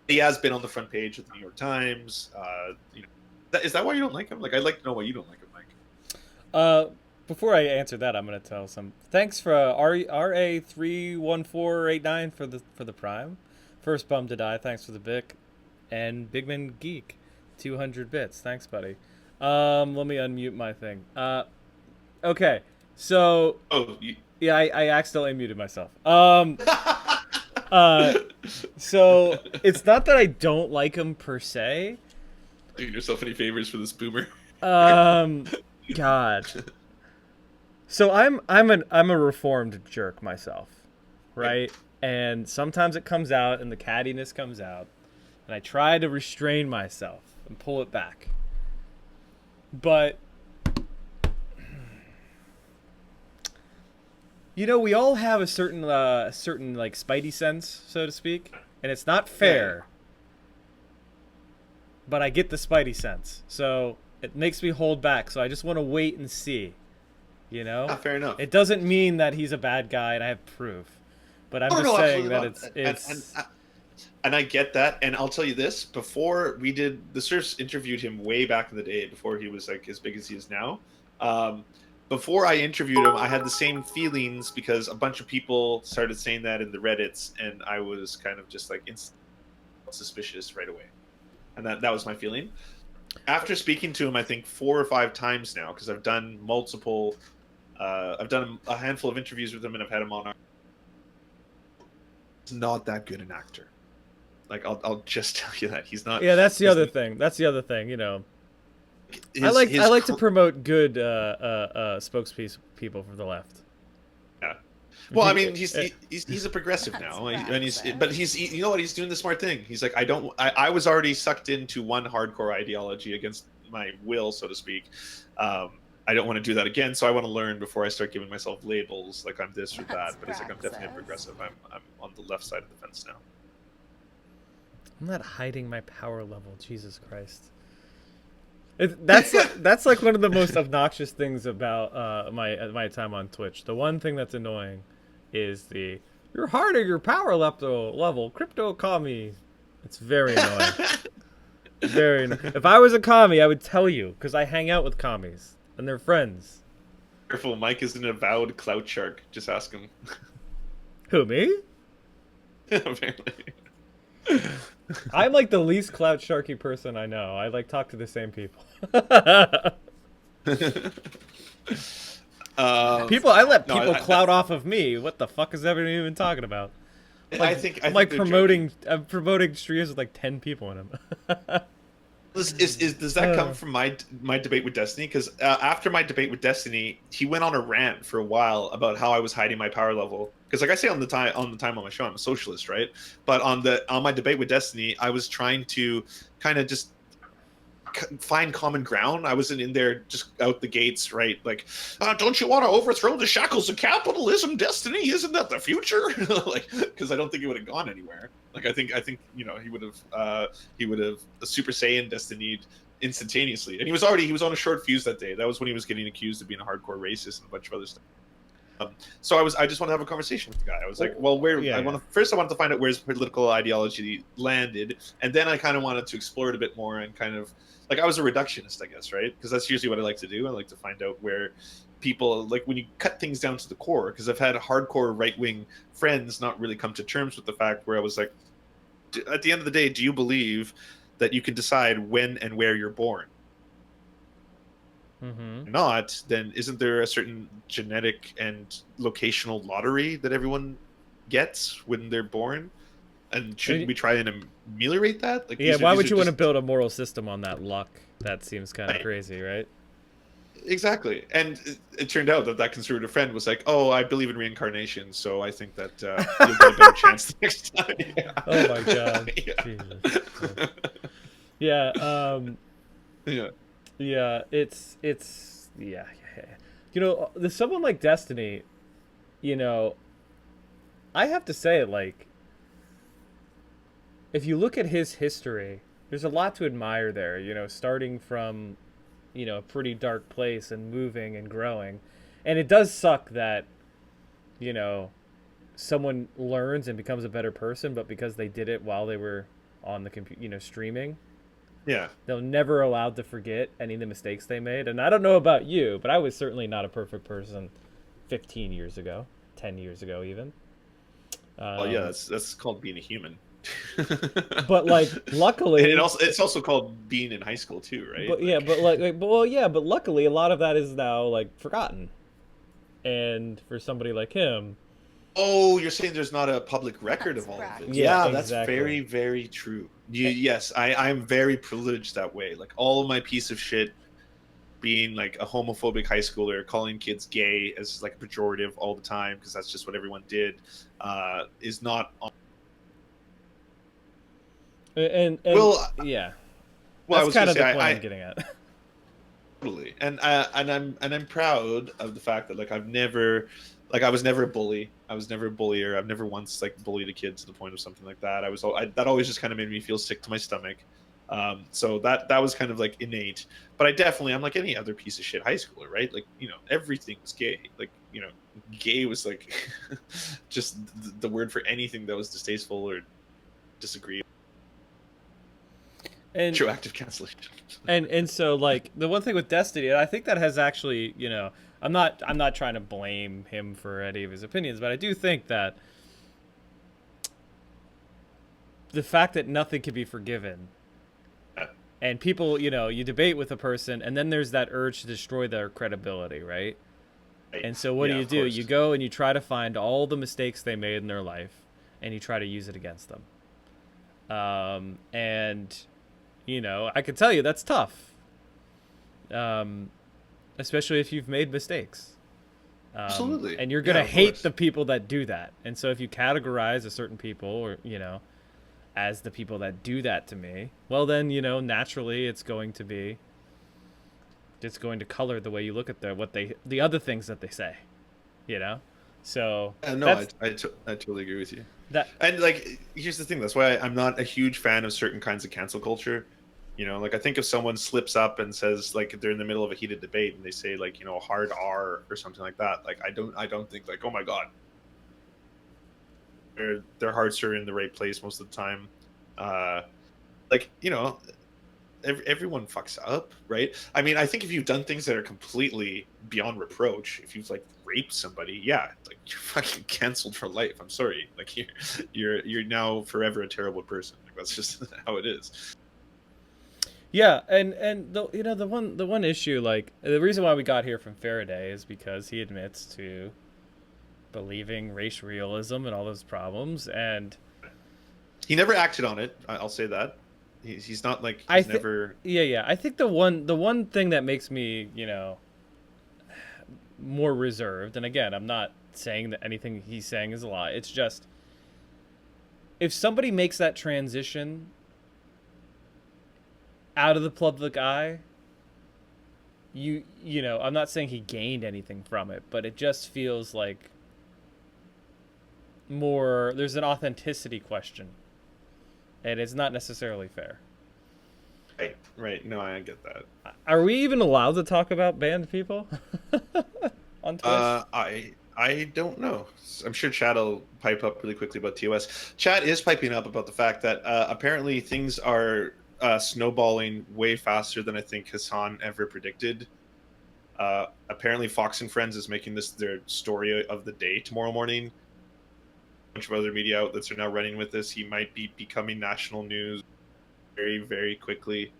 He has been on the front page of the New York Times. Is that why you don't like him? Like, I'd like to know why you don't like him, Mike. before I answer that, I'm gonna tell some thanks for RA31489 for the prime. First bum to die, thanks for the bic. And Bigman Geek, 200 bits. Thanks, buddy. Let me unmute my thing. Okay. So yeah, I accidentally muted myself. So it's not that I don't like him per se. Doing yourself any favors for this boomer? God. So I'm a reformed jerk myself, right? And sometimes it comes out, and the cattiness comes out, and I try to restrain myself and pull it back. But you know, we all have a certain like spidey sense, so to speak, and it's not fair. But I get the spidey sense, so it makes me hold back. So I just want to wait and see, you know. Fair enough. It doesn't mean that he's a bad guy, and I have proof. But I'm just saying that it's. And I get that, and I'll tell you this: before we did, the Serfs interviewed him way back in the day, before he was like as big as he is now. Before I interviewed him, I had the same feelings because a bunch of people started saying that in the Reddits, and I was kind of just like suspicious right away, and that was my feeling. After speaking to him, I think 4 or 5 times now, because I've done multiple, I've done a handful of interviews with him, and I've had him on. He's not that good an actor. Like I'll just tell you that he's not. Yeah, that's the other thing. That's the other thing. You know, I like to promote good spokespeople for the left. Yeah. Well, I mean, he's a progressive now, and he's you know what, he's doing the smart thing. He's like, I was already sucked into one hardcore ideology against my will, so to speak. I don't want to do that again, so I want to learn before I start giving myself labels like I'm this or that. But he's like, I'm definitely a progressive. I'm on the left side of the fence now. I'm not hiding my power level. Jesus Christ. That's like one of the most obnoxious things about my time on Twitch. The one thing that's annoying is you're hiding your power level. Crypto commie. It's very annoying. Very. If I was a commie, I would tell you, because I hang out with commies and they're friends. Careful, Mike is an avowed clout shark. Just ask him. Who, me? Apparently. I'm like the least clout sharky person I know. I like talk to the same people. I let people clout off of me. What the fuck is everyone even talking about? I'm promoting streams with like 10 people in them. Does that come from my debate with Destiny? Because after my debate with Destiny, he went on a rant for a while about how I was hiding my power level. Because like I say on the time on my show, I'm a socialist, right? But on my debate with Destiny, I was trying to kind of just find common ground. I wasn't in there just out the gates, right? Like, don't you want to overthrow the shackles of capitalism, Destiny? Isn't that the future? Like, because I don't think it would have gone anywhere. Like, I think you know, he would have Super Saiyan Destiny instantaneously, and he was on a short fuse that day. That was when he was getting accused of being a hardcore racist and a bunch of other stuff. So I just want to have a conversation with the guy. I was like, well, I wanted to find out where his political ideology landed, and then I kind of wanted to explore it a bit more and kind of like, I was a reductionist, I guess, right? Because that's usually what I like to do. I like to find out where people, like, when you cut things down to the core, because I've had hardcore right-wing friends not really come to terms with the fact where I was like, at the end of the day, do you believe that you can decide when and where you're born? Mm-hmm. Not, then isn't there a certain genetic and locational lottery that everyone gets when they're born? And shouldn't we try and ameliorate that? Like, yeah, why would you want to build a moral system on that luck? That seems kind of crazy, right? Exactly. And it turned out that conservative friend was like, oh, I believe in reincarnation, so I think that you'll get a better chance the next time. Yeah. Oh my god. Jesus. Yeah. Yeah, it's yeah. You know, there's someone like Destiny, you know, I have to say, like, if you look at his history, there's a lot to admire there, you know, starting from, you know, a pretty dark place and moving and growing. And it does suck that, you know, someone learns and becomes a better person, but because they did it while they were on the computer, you know, streaming, Yeah. They're never allowed to forget any of the mistakes they made. And I don't know about you, but I was certainly not a perfect person 15 years ago, 10 years ago even. Well, yeah, that's called being a human. But like, luckily, and it's also called being in high school too, right? But yeah, but but luckily, a lot of that is now like forgotten. And for somebody like him, oh, you're saying there's not a public record of all of it? Yeah, that's exactly. very, very true. Yes, I'm very privileged that way. Like all of my piece of shit, being like a homophobic high schooler, calling kids gay as like a pejorative all the time because that's just what everyone did, is not on. And Well, yeah, well, that's kind of the say, point I'm getting at. Totally, and I'm proud of the fact that like I was never a bully. I was never a bullier. I've never once like bullied a kid to the point of something like that. That always just kind of made me feel sick to my stomach. So that was kind of like innate. But I'm like any other piece of shit high schooler, right? Like, you know, everything was gay. Like, you know, gay was like just the word for anything that was distasteful or disagreeable. And Retroactive cancellation. and so like the one thing with Destiny, I think that has actually, you know, I'm not trying to blame him for any of his opinions, but I do think that the fact that nothing can be forgiven, and people, you know, you debate with a person, and then there's that urge to destroy their credibility, right? And so what do? You go and you try to find all the mistakes they made in their life, and you try to use it against them. And you know, I can tell you that's tough. Especially if you've made mistakes. Absolutely. And you're going to hate the people that do that. And so if you categorize a certain people or, you know, as the people that do that to me, well then, you know, naturally it's going to color the way you look at the other things that they say, you know? So no, I totally agree with you. And like, here's the thing. That's why I'm not a huge fan of certain kinds of cancel culture. You know, like I think if someone slips up and says like they're in the middle of a heated debate and they say like, you know, a hard R or something like that, like I don't think like, oh my God, their hearts are in the right place most of the time. Like, you know, everyone fucks up, right? I mean, I think if you've done things that are completely beyond reproach, if you've like raped somebody, yeah, like you're fucking canceled for life. I'm sorry, like you're now forever a terrible person. Like that's just how it is. Yeah, and the, you know, the one issue, like the reason why we got here from Faraday is because he admits to believing race realism and all those problems, and he never acted on it. I'll say that. He's not like he's never. Yeah. I think the one thing that makes me, you know, more reserved, and again, I'm not saying that anything he's saying is a lie. It's just if somebody makes that transition out of the public eye, you know, I'm not saying he gained anything from it, but it just feels like more there's an authenticity question, and it's not necessarily fair. Right. No, I get that. Are we even allowed to talk about banned people on Twitch? I don't know. I'm sure Chad will pipe up really quickly about TOS. Chad is piping up about the fact that apparently things are snowballing way faster than I think Hasan ever predicted. Apparently Fox and Friends is making this their story of the day tomorrow morning. A bunch of other media outlets are now running with this. He might be becoming national news very, very quickly.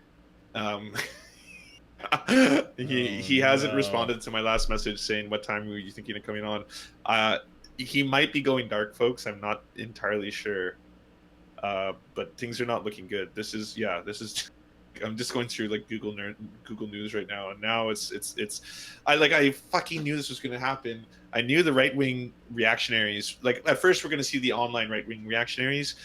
He hasn't responded to my last message saying what time were you thinking of coming on. He might be going dark, folks. I'm not entirely sure. But things are not looking good. This is I'm just going through like Google News right now, and now it's I fucking knew this was going to happen. I knew the right-wing reactionaries, like at first we're going to see the online right-wing reactionaries,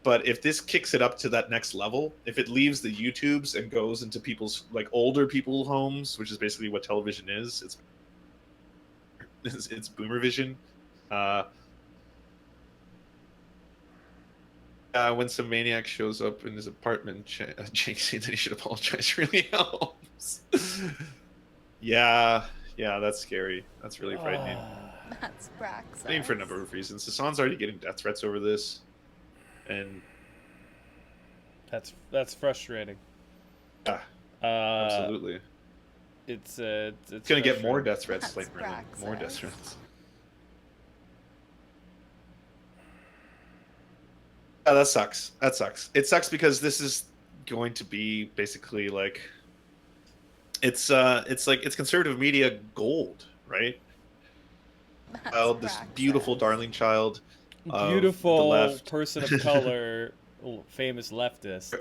but if this kicks it up to that next level, if it leaves the YouTubes and goes into people's like older people homes, which is basically what television is, it's boomer vision. When some maniac shows up in his apartment, Cenk saying that he should apologize really helps. Yeah, that's scary. That's really frightening. That's Brax. I mean, for a number of reasons. Hasan's already getting death threats over this, and that's frustrating. Yeah, absolutely. It's Gonna get more frustrating. death threats, like more death threats. Yeah, that sucks. That sucks. It sucks because this is going to be basically like it's conservative media gold, right? Child, this beautiful, darling child of the Beautiful left, person of color, famous leftist,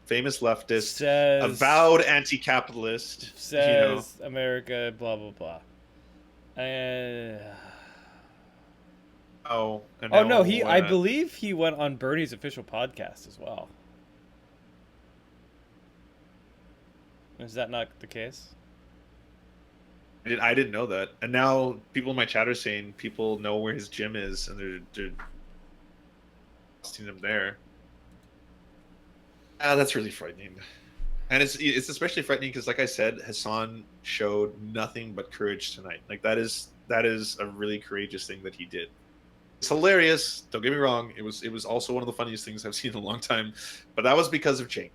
famous leftist, says avowed anti-capitalist. You know, America, blah blah blah. And and oh no, now, I believe he went on Bernie's official podcast as well. Is that not the case? I didn't know that, and now people in my chat are saying people know where his gym is, and they're seeing him there. That's really frightening, and it's especially frightening because, like I said, Hasan showed nothing but courage tonight. Like that is a really courageous thing that he did. It's hilarious. Don't get me wrong. It was also one of the funniest things I've seen in a long time, but that was because of Cenk.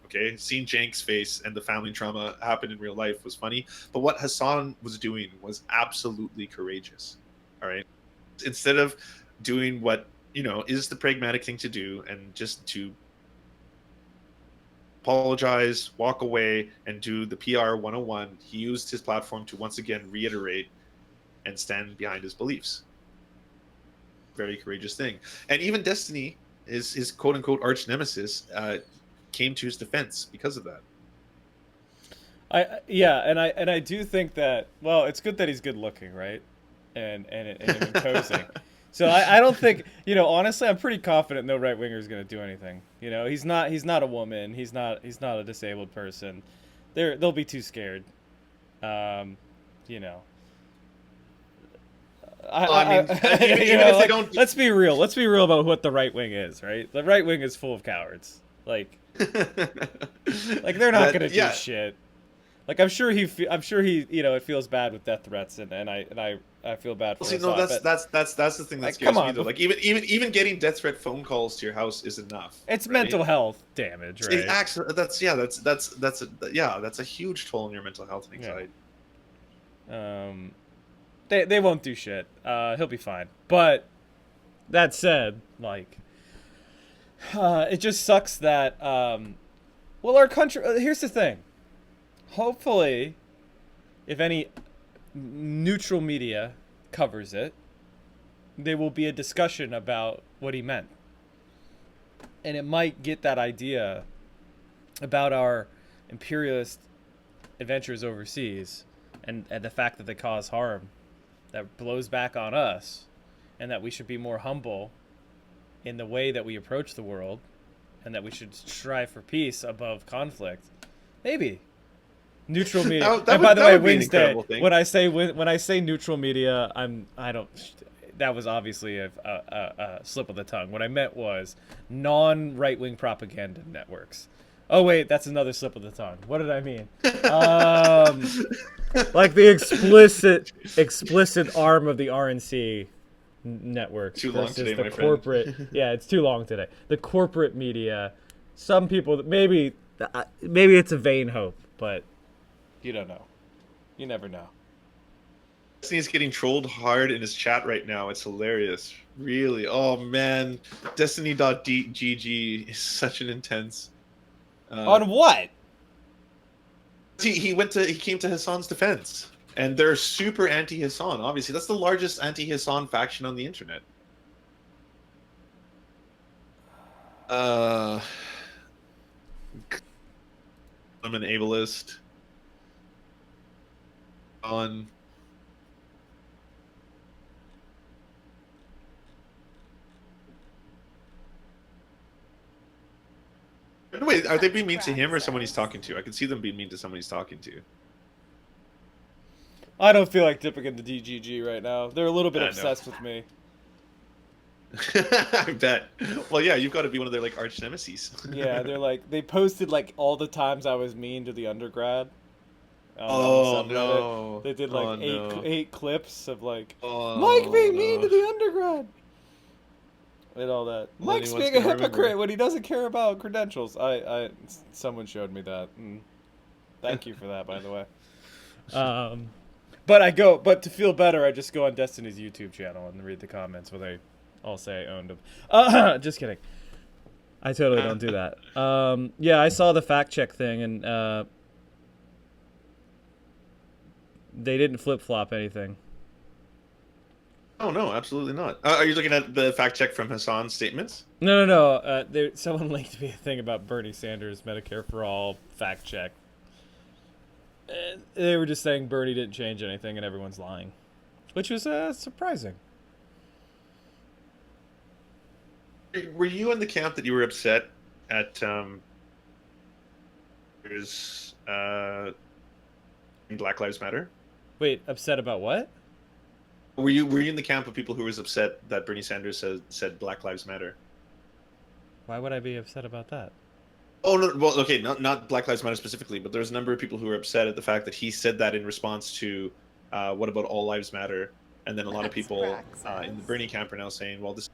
Okay, seeing Cenk's face and the family trauma happen in real life was funny, but what Hasan was doing was absolutely courageous. All right, instead of doing what is the pragmatic thing to do and just to apologize, walk away, and do the PR 101, he used his platform to once again reiterate and stand behind his beliefs. Very courageous thing. And even Destiny, his quote unquote arch nemesis, came to his defense because of that. I do think that, well, it's good that he's good looking, right? And imposing. So I don't think, honestly, I'm pretty confident no right winger is going to do anything. He's not a woman. He's not a disabled person. They'll be too scared. I mean, even if they don't. Let's be real. Let's be real about what the right wing is, right? The right wing is full of cowards. Like they're not going to do shit. Like I'm sure he it feels bad with death threats and I feel bad for him. No, that's the thing that scares me though. Like even getting death threat phone calls to your house is enough. It's mental health damage, right? It actually, that's a huge toll on your mental health and anxiety. Yeah. They won't do shit. He'll be fine. But that said, like it just sucks that our country, here's the thing. Hopefully, if any neutral media covers it, there will be a discussion about what he meant. And it might get that idea about our imperialist adventures overseas and the fact that they cause harm that blows back on us, and that we should be more humble in the way that we approach the world, and that we should strive for peace above conflict. Maybe. Neutral media. And by the way, Wednesday, when I say neutral media, that was obviously a slip of the tongue. What I meant was non-right-wing propaganda networks. Oh wait, that's another slip of the tongue. What did I mean? Like the explicit arm of the RNC network too long today, the my corporate. friend. Yeah, it's too long today. The corporate media. Some people maybe it's a vain hope, but you don't know. You never know. Destiny's getting trolled hard in his chat right now. It's hilarious. Really. Oh man, Destiny.gg is such an intense. On what? He came to Hasan's defense, and they're super anti-Hasan. Obviously, that's the largest anti-Hasan faction on the internet. I'm an ableist. On. Wait, are they being mean to him or someone he's talking to? I can see them being mean to someone he's talking to. I don't feel like dipping into DGG right now. They're a little bit obsessed with me. I bet. Well, yeah, you've got to be one of their like arch nemesis. Yeah, they posted like all the times I was mean to the undergrad. Oh no! They did like eight clips of like Mike being mean to the undergrad. and all that. Well, Mike's anyone's being a gonna hypocrite remember. when he doesn't care about credentials. Someone showed me that. Thank you for that, by the way. But to feel better, I just go on Destiny's YouTube channel and read the comments where they all say I owned him. Just kidding. I totally don't do that. Yeah, I saw the fact check thing, and they didn't flip flop anything. Oh no, absolutely not. Are you looking at the fact check from Hasan's statements? No. Someone linked me a thing about Bernie Sanders Medicare for All fact check. And they were just saying Bernie didn't change anything and everyone's lying, which was surprising. Were you in the camp that you were upset at Black Lives Matter? Wait, upset about what? Were you in the camp of people who was upset that Bernie Sanders said Black Lives Matter? Why would I be upset about that? Oh no, well, okay, not Black Lives Matter specifically, but there's a number of people who were upset at the fact that he said that in response to what about All Lives Matter? And then a lot of people in the Bernie camp are now saying, well, this is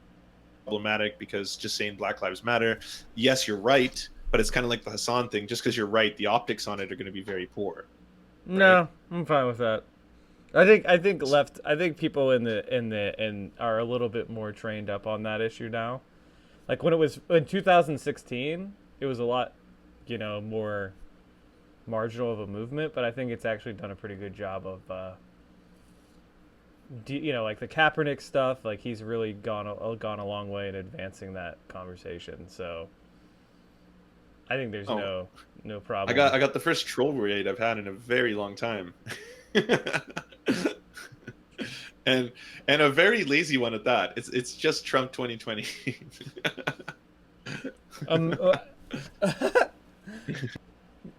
problematic because just saying Black Lives Matter, yes, you're right, but it's kind of like the Hasan thing. Just because you're right, the optics on it are going to be very poor. Right? No, I'm fine with that. I think people in are a little bit more trained up on that issue now. Like when it was in 2016, it was a lot, more marginal of a movement, but I think it's actually done a pretty good job of like the Kaepernick stuff, like he's really gone a long way in advancing that conversation. So I think there's no problem. I got the first troll raid I've had in a very long time. and a very lazy one at that. It's just Trump 2020.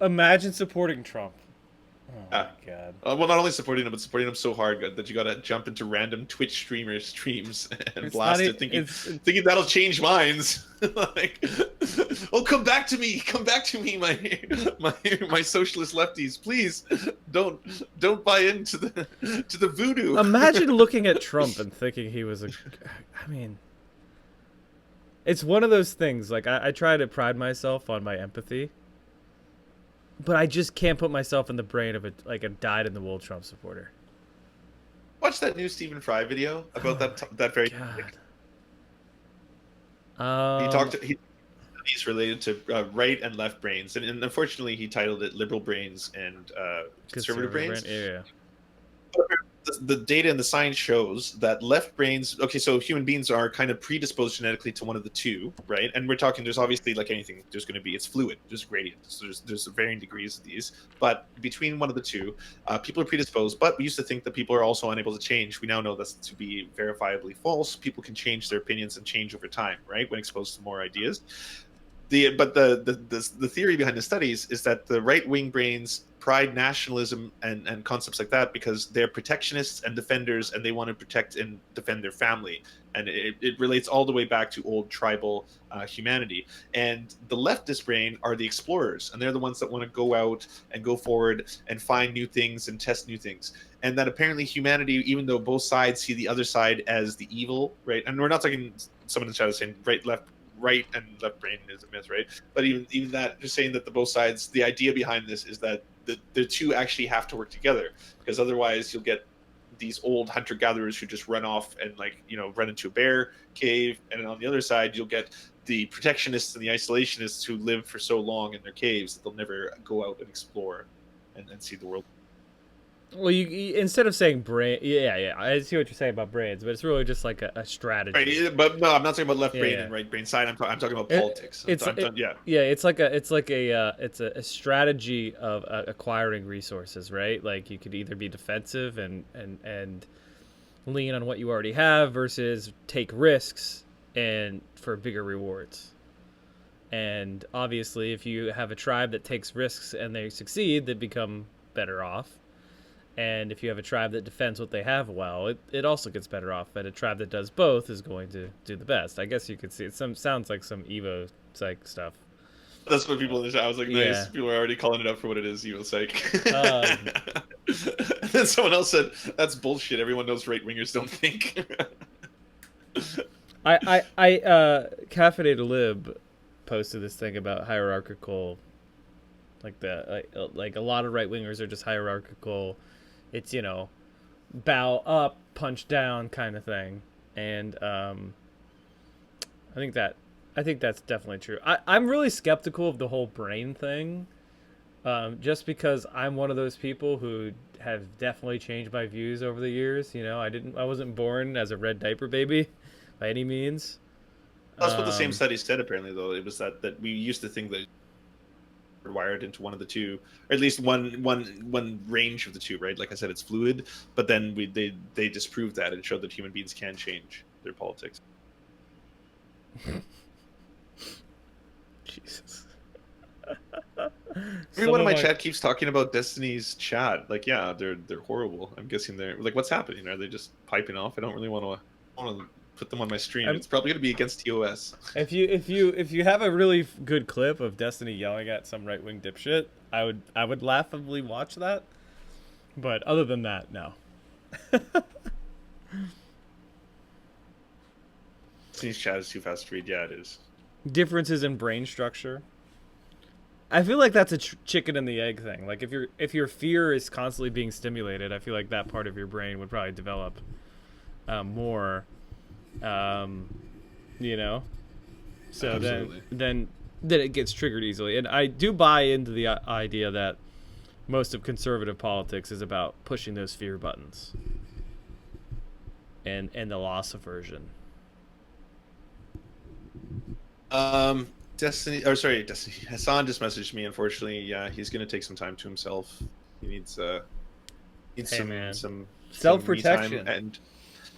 Imagine supporting Trump. Oh my god. Well, not only supporting him, but supporting him so hard that you gotta jump into random Twitch streamers' streams and blast it, thinking that'll change minds. Like, oh, come back to me, my socialist lefties, please don't buy into the voodoo. Imagine looking at Trump and thinking he was it's one of those things. Like I try to pride myself on my empathy, but I just can't put myself in the brain of a dyed-in-the-wool Trump supporter. Watch that new Stephen Fry video about that very topic. He's related to right and left brains, and unfortunately he titled it liberal brains and conservative brains. Yeah. The data and the science shows that left brains, okay, so human beings are kind of predisposed genetically to one of the two, right? And we're talking, there's obviously, like anything, there's going to be, it's fluid, there's gradients, so there's varying degrees of these, but between one of the two, people are predisposed, but we used to think that people are also unable to change. We now know that's to be verifiably false. People can change their opinions and change over time, right, when exposed to more ideas. But the theory behind the studies is that the right-wing brains pride nationalism and concepts like that because they're protectionists and defenders, and they want to protect and defend their family. And it relates all the way back to old tribal humanity. And the leftist brain are the explorers, and they're the ones that want to go out and go forward and find new things and test new things. And that apparently humanity, even though both sides see the other side as the evil, right? And we're not talking someone in the chat is saying right and left brain is a myth, right? But even that, just saying that the both sides, the idea behind this is that the two actually have to work together, because otherwise you'll get these old hunter-gatherers who just run off and run into a bear cave, and on the other side you'll get the protectionists and the isolationists who live for so long in their caves that they'll never go out and explore and see the world. Well, you instead of saying brain, yeah, I see what you're saying about brains, but it's really just like a strategy. Right, but no, I'm not talking about left brain and right brain side. I'm talking about politics. It's a strategy of acquiring resources, right? Like you could either be defensive and lean on what you already have versus take risks and for bigger rewards. And obviously, if you have a tribe that takes risks and they succeed, they become better off. And if you have a tribe that defends what they have well, it also gets better off. But a tribe that does both is going to do the best. I guess you could see it. Sounds like some Evo psych stuff. That's what people in the chat. I was like, nice. Yeah. People are already calling it up for what it is, Evo psych. And then someone else said, that's bullshit. Everyone knows right wingers don't think. Cafe de Lib posted this thing about hierarchical, like a lot of right wingers are just hierarchical. It's, bow up, punch down kind of thing, and I think that's definitely true. I'm really skeptical of the whole brain thing, just because I'm one of those people who have definitely changed my views over the years. I wasn't born as a red diaper baby by any means. That's what the same study said. Apparently, though, it was that we used to think that wired into one of the two, or at least one range of the two, right? Like I said, it's fluid, but then they disproved that and showed that human beings can change their politics. Jesus. Everyone in my chat keeps talking about Destiny's chat. Like, yeah, they're horrible. I'm guessing they're like, what's happening? Are they just piping off? I don't really want to put them on my stream. It's probably going to be against TOS. If you have a really good clip of Destiny yelling at some right wing dipshit, I would laughably watch that. But other than that, no. Destiny's chat is too fast to read. Yeah, it is. Differences in brain structure. I feel like that's a chicken and the egg thing. Like if your fear is constantly being stimulated, I feel like that part of your brain would probably develop more. So Absolutely. then it gets triggered easily. And I do buy into the idea that most of conservative politics is about pushing those fear buttons and the loss aversion. Destiny. Hasan just messaged me. Unfortunately, yeah, he's going to take some time to himself. He needs some self-protection and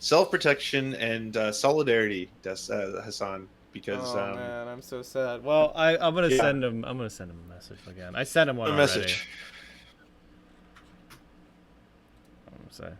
self-protection and solidarity. Hasan, because man, I'm so sad. Well, I'm gonna send him. I'm gonna send him a message again. I sent him one already. Message. I'm gonna say.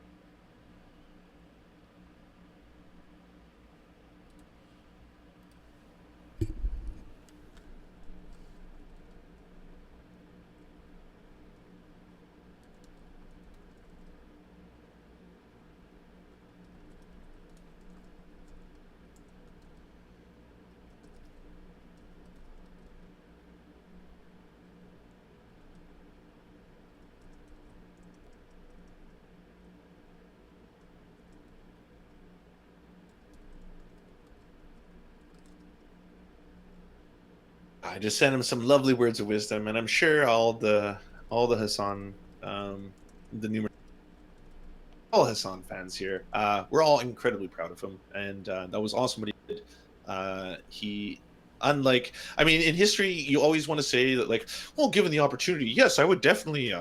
I just sent him some lovely words of wisdom, and I'm sure all the Hasan, all Hasan fans here, we're all incredibly proud of him, and that was awesome what he did. In history, you always want to say that, like, well, given the opportunity, yes, I would definitely,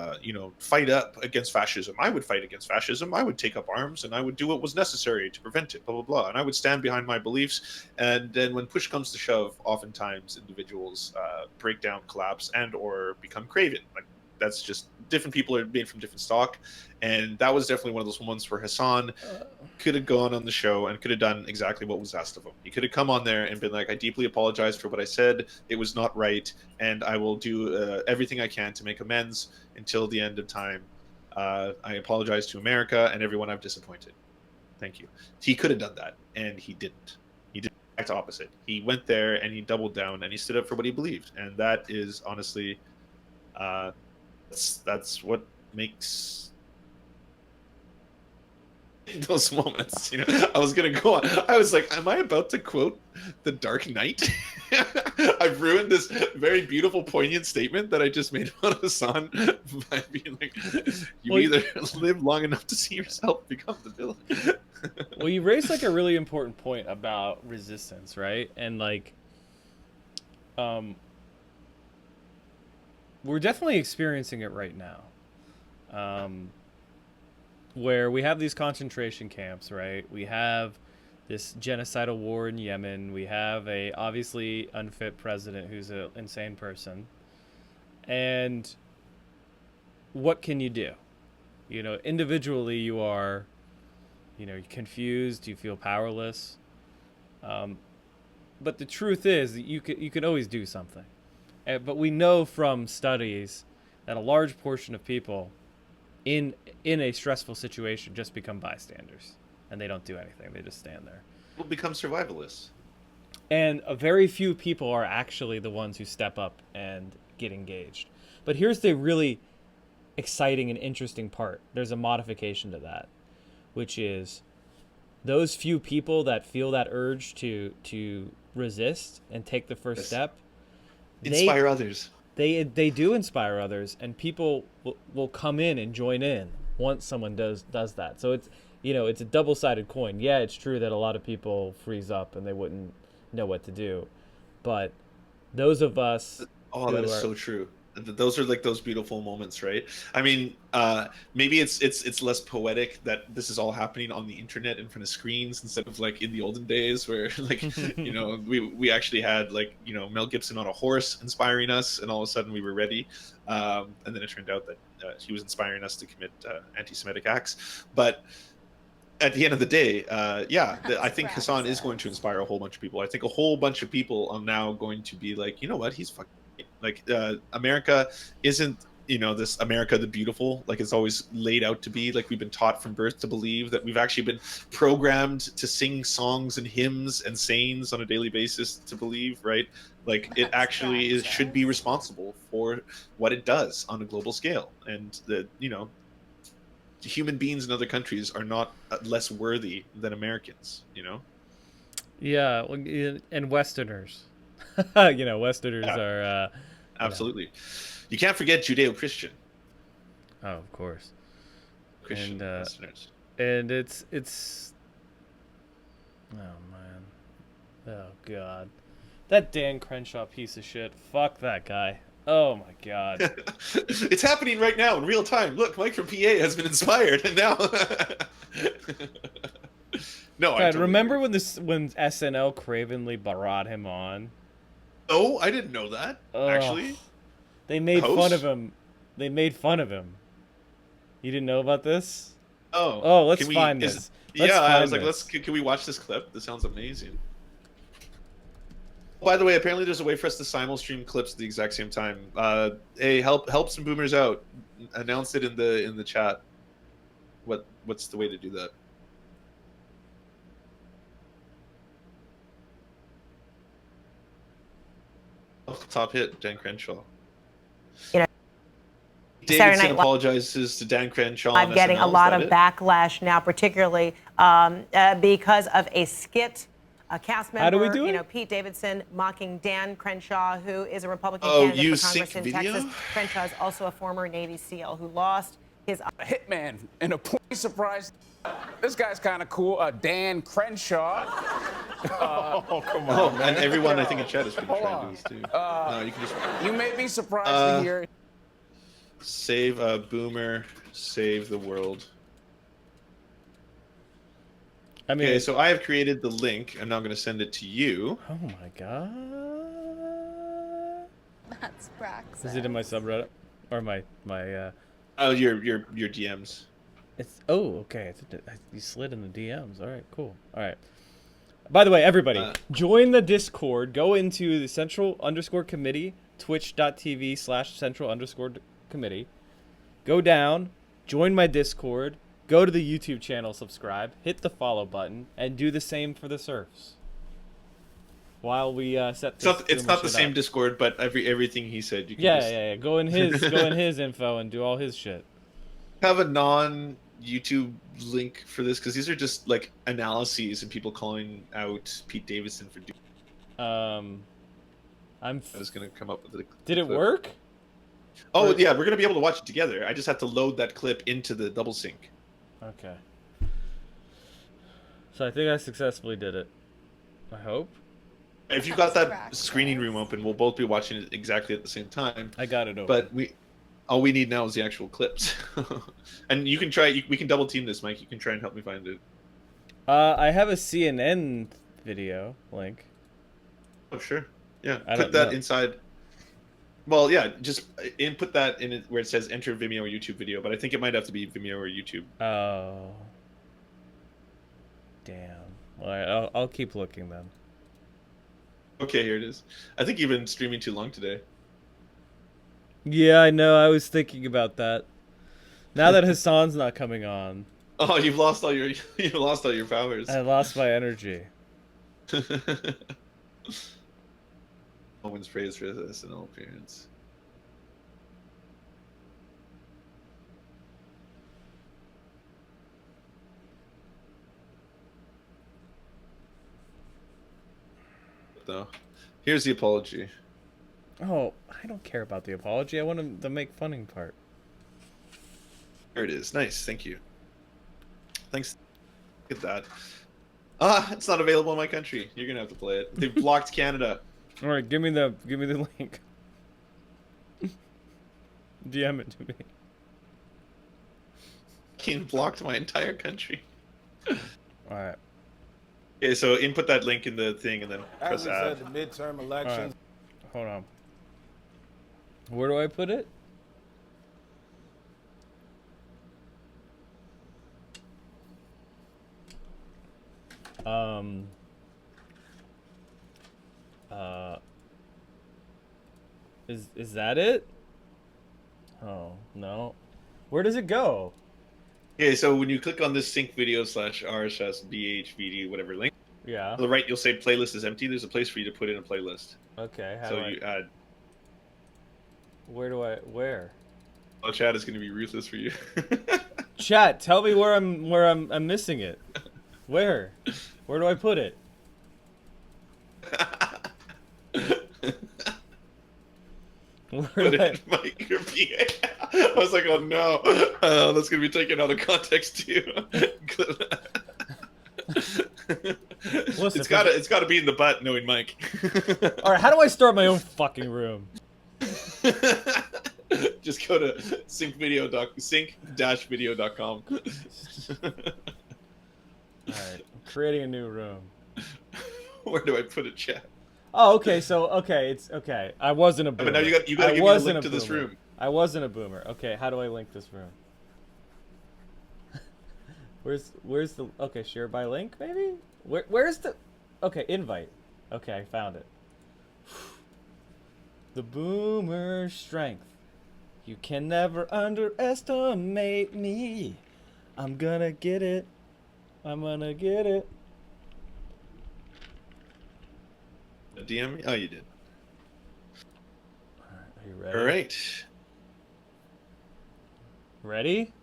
fight up against fascism. I would fight against fascism. I would take up arms, and I would do what was necessary to prevent it, blah, blah, blah. And I would stand behind my beliefs. And then when push comes to shove, oftentimes individuals break down, collapse, and or become craven. Like, that's just different people are made from different stock. And that was definitely one of those moments where Hasan could have gone on the show and could have done exactly what was asked of him. He could have come on there and been like, I deeply apologize for what I said. It was not right. And I will do everything I can to make amends until the end of time. I apologize to America and everyone I've disappointed. Thank you. He could have done that, and he didn't. He did the exact opposite. He went there and he doubled down and he stood up for what he believed. And that is honestly, that's what makes those moments. I was gonna go on. I was like, am I about to quote The Dark Knight? I've ruined this very beautiful, poignant statement that I just made about Hasan by being like, either live long enough to see yourself become the villain. Well, you raised like a really important point about resistance, right? And like, we're definitely experiencing it right now. Where we have these concentration camps, right? We have this genocidal war in Yemen. We have a obviously unfit president who's an insane person. And what can you do? Individually you are, confused, you feel powerless. But the truth is that you could always do something. But we know from studies that a large portion of people in a stressful situation just become bystanders, and they don't do anything. They just stand there. Will become survivalists. And a very few people are actually the ones who step up and get engaged. But here's the really exciting and interesting part. There's a modification to that, which is those few people that feel that urge to resist and take the first step, inspire others. They do inspire others, and people will come in and join in once someone does that. So it's, you know, it's a double-sided coin. Yeah, it's true that a lot of people freeze up and they wouldn't know what to do, but those of us that is so true. Those are like those beautiful moments, right? I mean, maybe it's less poetic that this is all happening on the internet in front of screens instead of like in the olden days where like you know we actually had like, you know, Mel Gibson on a horse inspiring us, and all of a sudden we were ready, and then it turned out that he was inspiring us to commit anti-Semitic acts. But at the end of the day, I think Hasan is going to inspire a whole bunch of people. I think a whole bunch of people are now going to be like, you know what, he's fucking like, America isn't, you know, this America the beautiful, like it's always laid out to be. Like we've been taught from birth to believe, that we've actually been programmed to sing songs and hymns and sayings on a daily basis to believe, right? Like it actually should be responsible for what it does on a global scale. And the, you know, human beings in other countries are not less worthy than Americans, you know? Yeah, and Westerners. You know, Westerners are... absolutely. You can't forget Judeo-Christian. Oh, of course. Christian Westerners. And it's... Oh, man. Oh, God. That Dan Crenshaw piece of shit. Fuck that guy. Oh, my God. It's happening right now in real time. Look, Mike from PA has been inspired, and now... No, God, I totally remember agree. when SNL cravenly brought him on? Oh, I didn't know that, actually. They made fun of him. They made fun of him. You didn't know about this? Oh, let's find this. I was like, can we watch this clip? This sounds amazing. By the way, apparently there's a way for us to simul-stream clips at the exact same time. Hey, help some boomers out. Announce it in the chat. What's the way to do that? Top hit, Dan Crenshaw. You know, Davidson apologizes to Dan Crenshaw. I'm getting a lot of backlash now, particularly because of a skit. A cast member, how do we do it? You know, Pete Davidson mocking Dan Crenshaw, who is a Republican candidate for Congress in Texas. Crenshaw is also a former Navy SEAL who lost his... A hitman and a point surprise. This guy's kind of cool. Dan Crenshaw. Oh, come on. And everyone, I think, in chat is pretty trying to do this, too. No, you can just... You may be surprised to hear... Save a boomer, save the world. I mean, okay, so I have created the link, and now I'm going to send it to you. Oh, my God. That's Braxton. Is it in my subreddit? Or my Oh, your DMs. It's okay. You slid in the DMs. All right, cool. All right. By the way, everybody, join the Discord. Go into the Central_Committee, twitch.tv/Central_Committee. Go down, join my Discord, go to the YouTube channel, subscribe, hit the follow button, and do the same for the Serfs. While we set this, it's not the same up. Discord, but everything he said, you can yeah. Go in his info and do all his shit. Have a non-YouTube link for this, because these are just like analyses and people calling out Pete Davidson for doing. I was gonna come up with it. Did it work? Oh yeah, we're gonna be able to watch it together. I just have to load that clip into the double sync. Okay. So I think I successfully did it. I hope. If you've got that screening room open, we'll both be watching it exactly at the same time. I got it open. But all we need now is the actual clips. And you can try. We can double team this, Mike. You can try and help me find it. I have a CNN video link. Oh sure. Yeah. Put that inside. Well, yeah. Just input that in it where it says enter Vimeo or YouTube video. But I think it might have to be Vimeo or YouTube. Oh. Damn. All right. I'll keep looking then. Okay, here it is. I think you've been streaming too long today. Yeah, I know. I was thinking about that. Now that Hasan's not coming on. Oh, you've lost all your powers. I lost my energy. No one's praised for this in all appearance. Though, here's the apology. Oh, I don't care about the apology. I want the make funning part. There it is. Nice. Thank you. Thanks. Look at that. It's not available in my country. You're gonna have to play it. They've blocked Canada. All right, give me the link. DM it to me. Can't blocked my entire country. All right. Okay, so input that link in the thing and then press add. As we said, the midterm elections. Right. Hold on. Where do I put it? Is that it? Oh, no. Where does it go? Okay, so when you click on this sync video / RSS BHVD whatever link, Yeah. on the right you'll say playlist is empty. There's a place for you to put in a playlist. Okay. How So do you add. Where? Oh, chat is going to be ruthless for you. Chat, tell me where I'm missing it. Where do I put it? Put it, Mike, your PA. I was like, oh no, that's gonna be taken out of context too. It's gotta be in the butt, knowing Mike. All right, how do I start my own fucking room? Just go to sync-video.com. All right, I'm creating a new room. Where do I put it, chat? Oh, okay. So it's okay. I wasn't a boomer. But now you got to give me a link to this room. I wasn't a boomer. Okay, how do I link this room? Where's the share by link maybe? Where's the invite? Okay, I found it. The boomer strength. You can never underestimate me. I'm gonna get it. I'm gonna get it. DM me? Oh, you did. Are you ready? All right. Ready?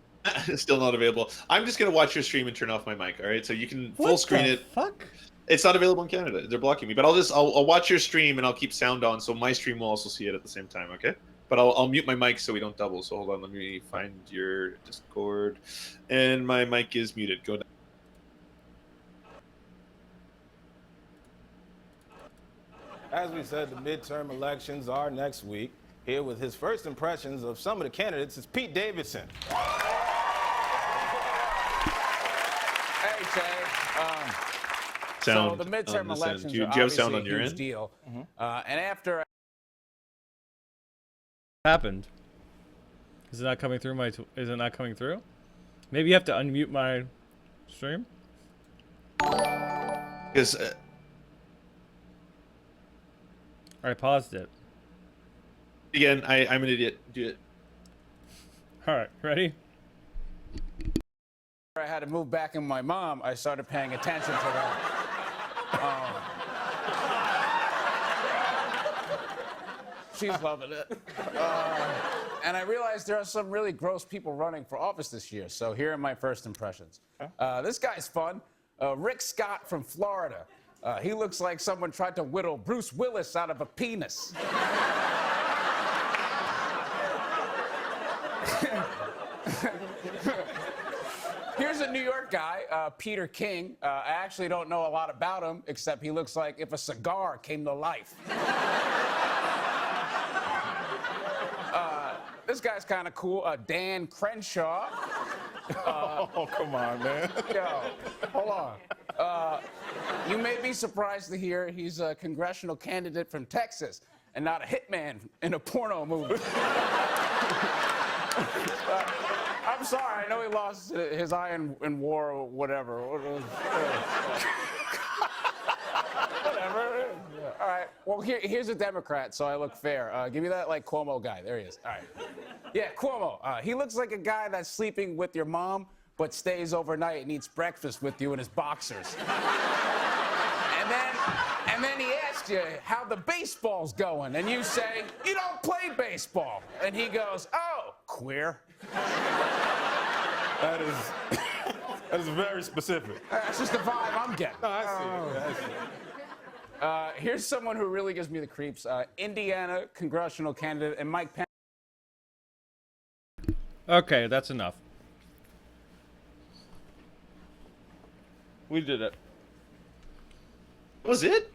Still not available. I'm just gonna watch your stream and turn off my mic. All right, so you can full screen it. Fuck. It's not available in Canada. They're blocking me. But I'll watch your stream and I'll keep sound on, so my stream will also see it at the same time. Okay. But I'll mute my mic so we don't double. So hold on, let me find your Discord, and my mic is muted. Go down. As we said, the midterm elections are next week. Here with his first impressions of some of the candidates is Pete Davidson. Hey, Jay. Sound so the midterm elections do you are have sound obviously on your a huge end? deal. And after Happened. Is it not coming through is it not coming through? Maybe you have to unmute my stream? Because I paused it. again, I'm an idiot. Do it. All right, ready? I had to move back in with my mom, I started paying attention to that. She's loving it. And I realized there are some really gross people running for office this year, so here are my first impressions. This guy's fun. Rick Scott from Florida. He looks like someone tried to whittle Bruce Willis out of a penis. Here's a New York guy, Peter King. I actually don't know a lot about him, except he looks like if a cigar came to life. This guy's kind of cool, Dan Crenshaw. Oh, come on, man. Yo, hold on. You may be surprised to hear he's a congressional candidate from Texas and not a hitman in a porno movie. I'm sorry, I know he lost his eye in war or whatever. Whatever. All right, well, here's a Democrat, so I look fair. Give me that, like, Cuomo guy. There he is. All right. Yeah, Cuomo. He looks like a guy that's sleeping with your mom, but stays overnight and eats breakfast with you in his boxers. And then he asks you how the baseball's going, and you say, you don't play baseball. And he goes, oh, queer. That is very specific. That's just the vibe I'm getting. No, I see. Here's someone who really gives me the creeps. Indiana congressional candidate and Mike Pence. Okay, that's enough. We did it. That was it?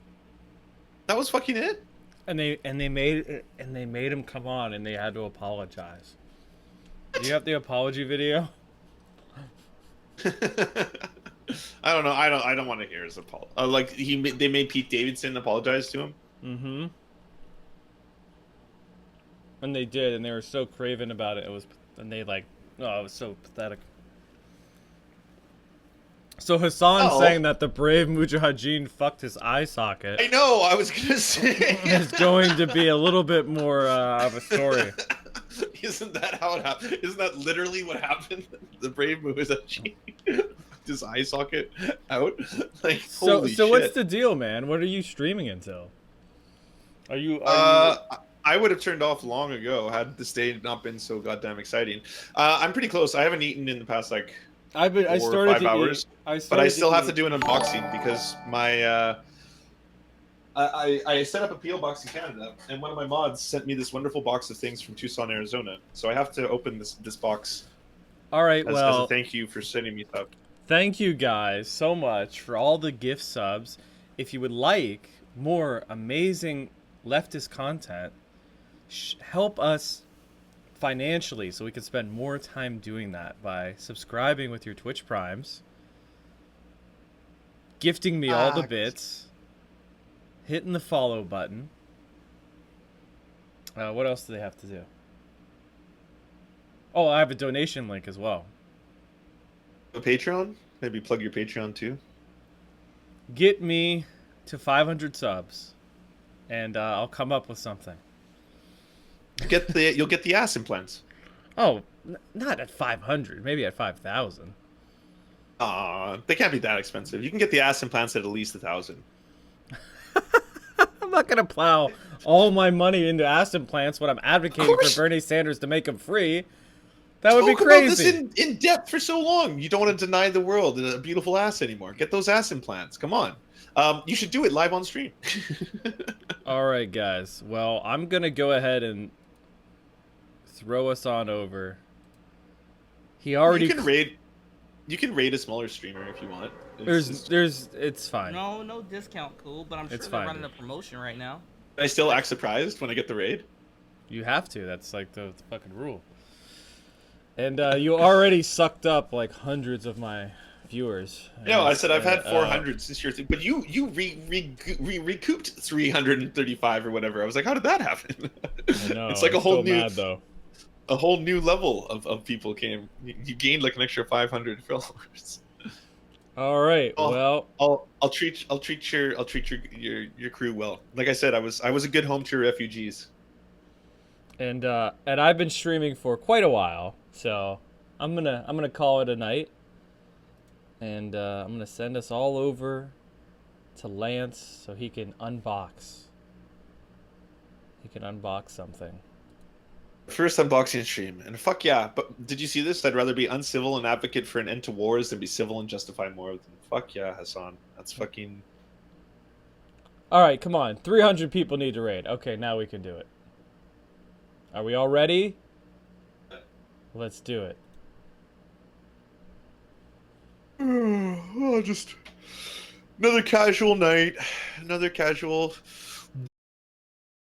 That was fucking it? And they made him come on, and they had to apologize. Do you have the apology video? I don't know. I don't want to hear his apology. Like they made Pete Davidson apologize to him. Mm-hmm. And they did, and they were so craven about it. It was, and they it was so pathetic. So Hasan saying that the brave Mujahideen fucked his eye socket. I know. I was gonna say is going to be a little bit more of a story. Isn't that how it happened? Isn't that literally what happened? The brave Mujahideen his eye socket out. Like holy shit. So what's the deal, man? What are you streaming until? Are you? I would have turned off long ago had this day not been so goddamn exciting. I'm pretty close. I haven't eaten in the past like. I started 5 hours, but I still have to do an unboxing because my I set up a PO box in Canada, and one of my mods sent me this wonderful box of things from Tucson, Arizona. So I have to open this box. All right, as a thank you for sending me stuff. Thank you guys so much for all the gift subs. If you would like more amazing leftist content, help us financially so we can spend more time doing that by subscribing with your Twitch Primes, gifting me all the bits, hitting the follow button. What else do they have to do? Oh, I have a donation link as well. A Patreon? Maybe plug your Patreon too. Get me to 500 subs, and I'll come up with something. You'll get the ass implants. Oh, not at 500. Maybe at 5,000. They can't be that expensive. You can get the ass implants at least 1,000. I'm not gonna plow all my money into ass implants when I'm advocating for Bernie Sanders to make them free. That would be crazy. About this in depth for so long. You don't want to deny the world a beautiful ass anymore. Get those ass implants. Come on. You should do it live on stream. All right, guys. Well, I'm gonna go ahead and throw us on over. He already. You can raid a smaller streamer if you want. It's fine. No discount, cool. But I'm sure they're running a promotion right now. Can I still act surprised when I get the raid? You have to. That's like the fucking rule. And you already sucked up like hundreds of my viewers. No, I said I've had 400 since your thing, but you recouped 335 or whatever. I was like, how did that happen? I know, it's like a whole new, mad, though. A whole new level of people came. You gained like an extra 500 followers. All right. I'll treat your crew well. Like I said, I was a good home to refugees. And I've been streaming for quite a while, so I'm gonna call it a night. And I'm gonna send us all over to Lance so he can unbox. He can unbox something. First unboxing stream, and fuck yeah! But did you see this? I'd rather be uncivil and advocate for an end to wars than be civil and justify more of them. Fuck yeah, Hasan. That's fucking. All right, come on. 300 people need to raid. Okay, now we can do it. Are we all ready? Let's do it. Just another casual night, another casual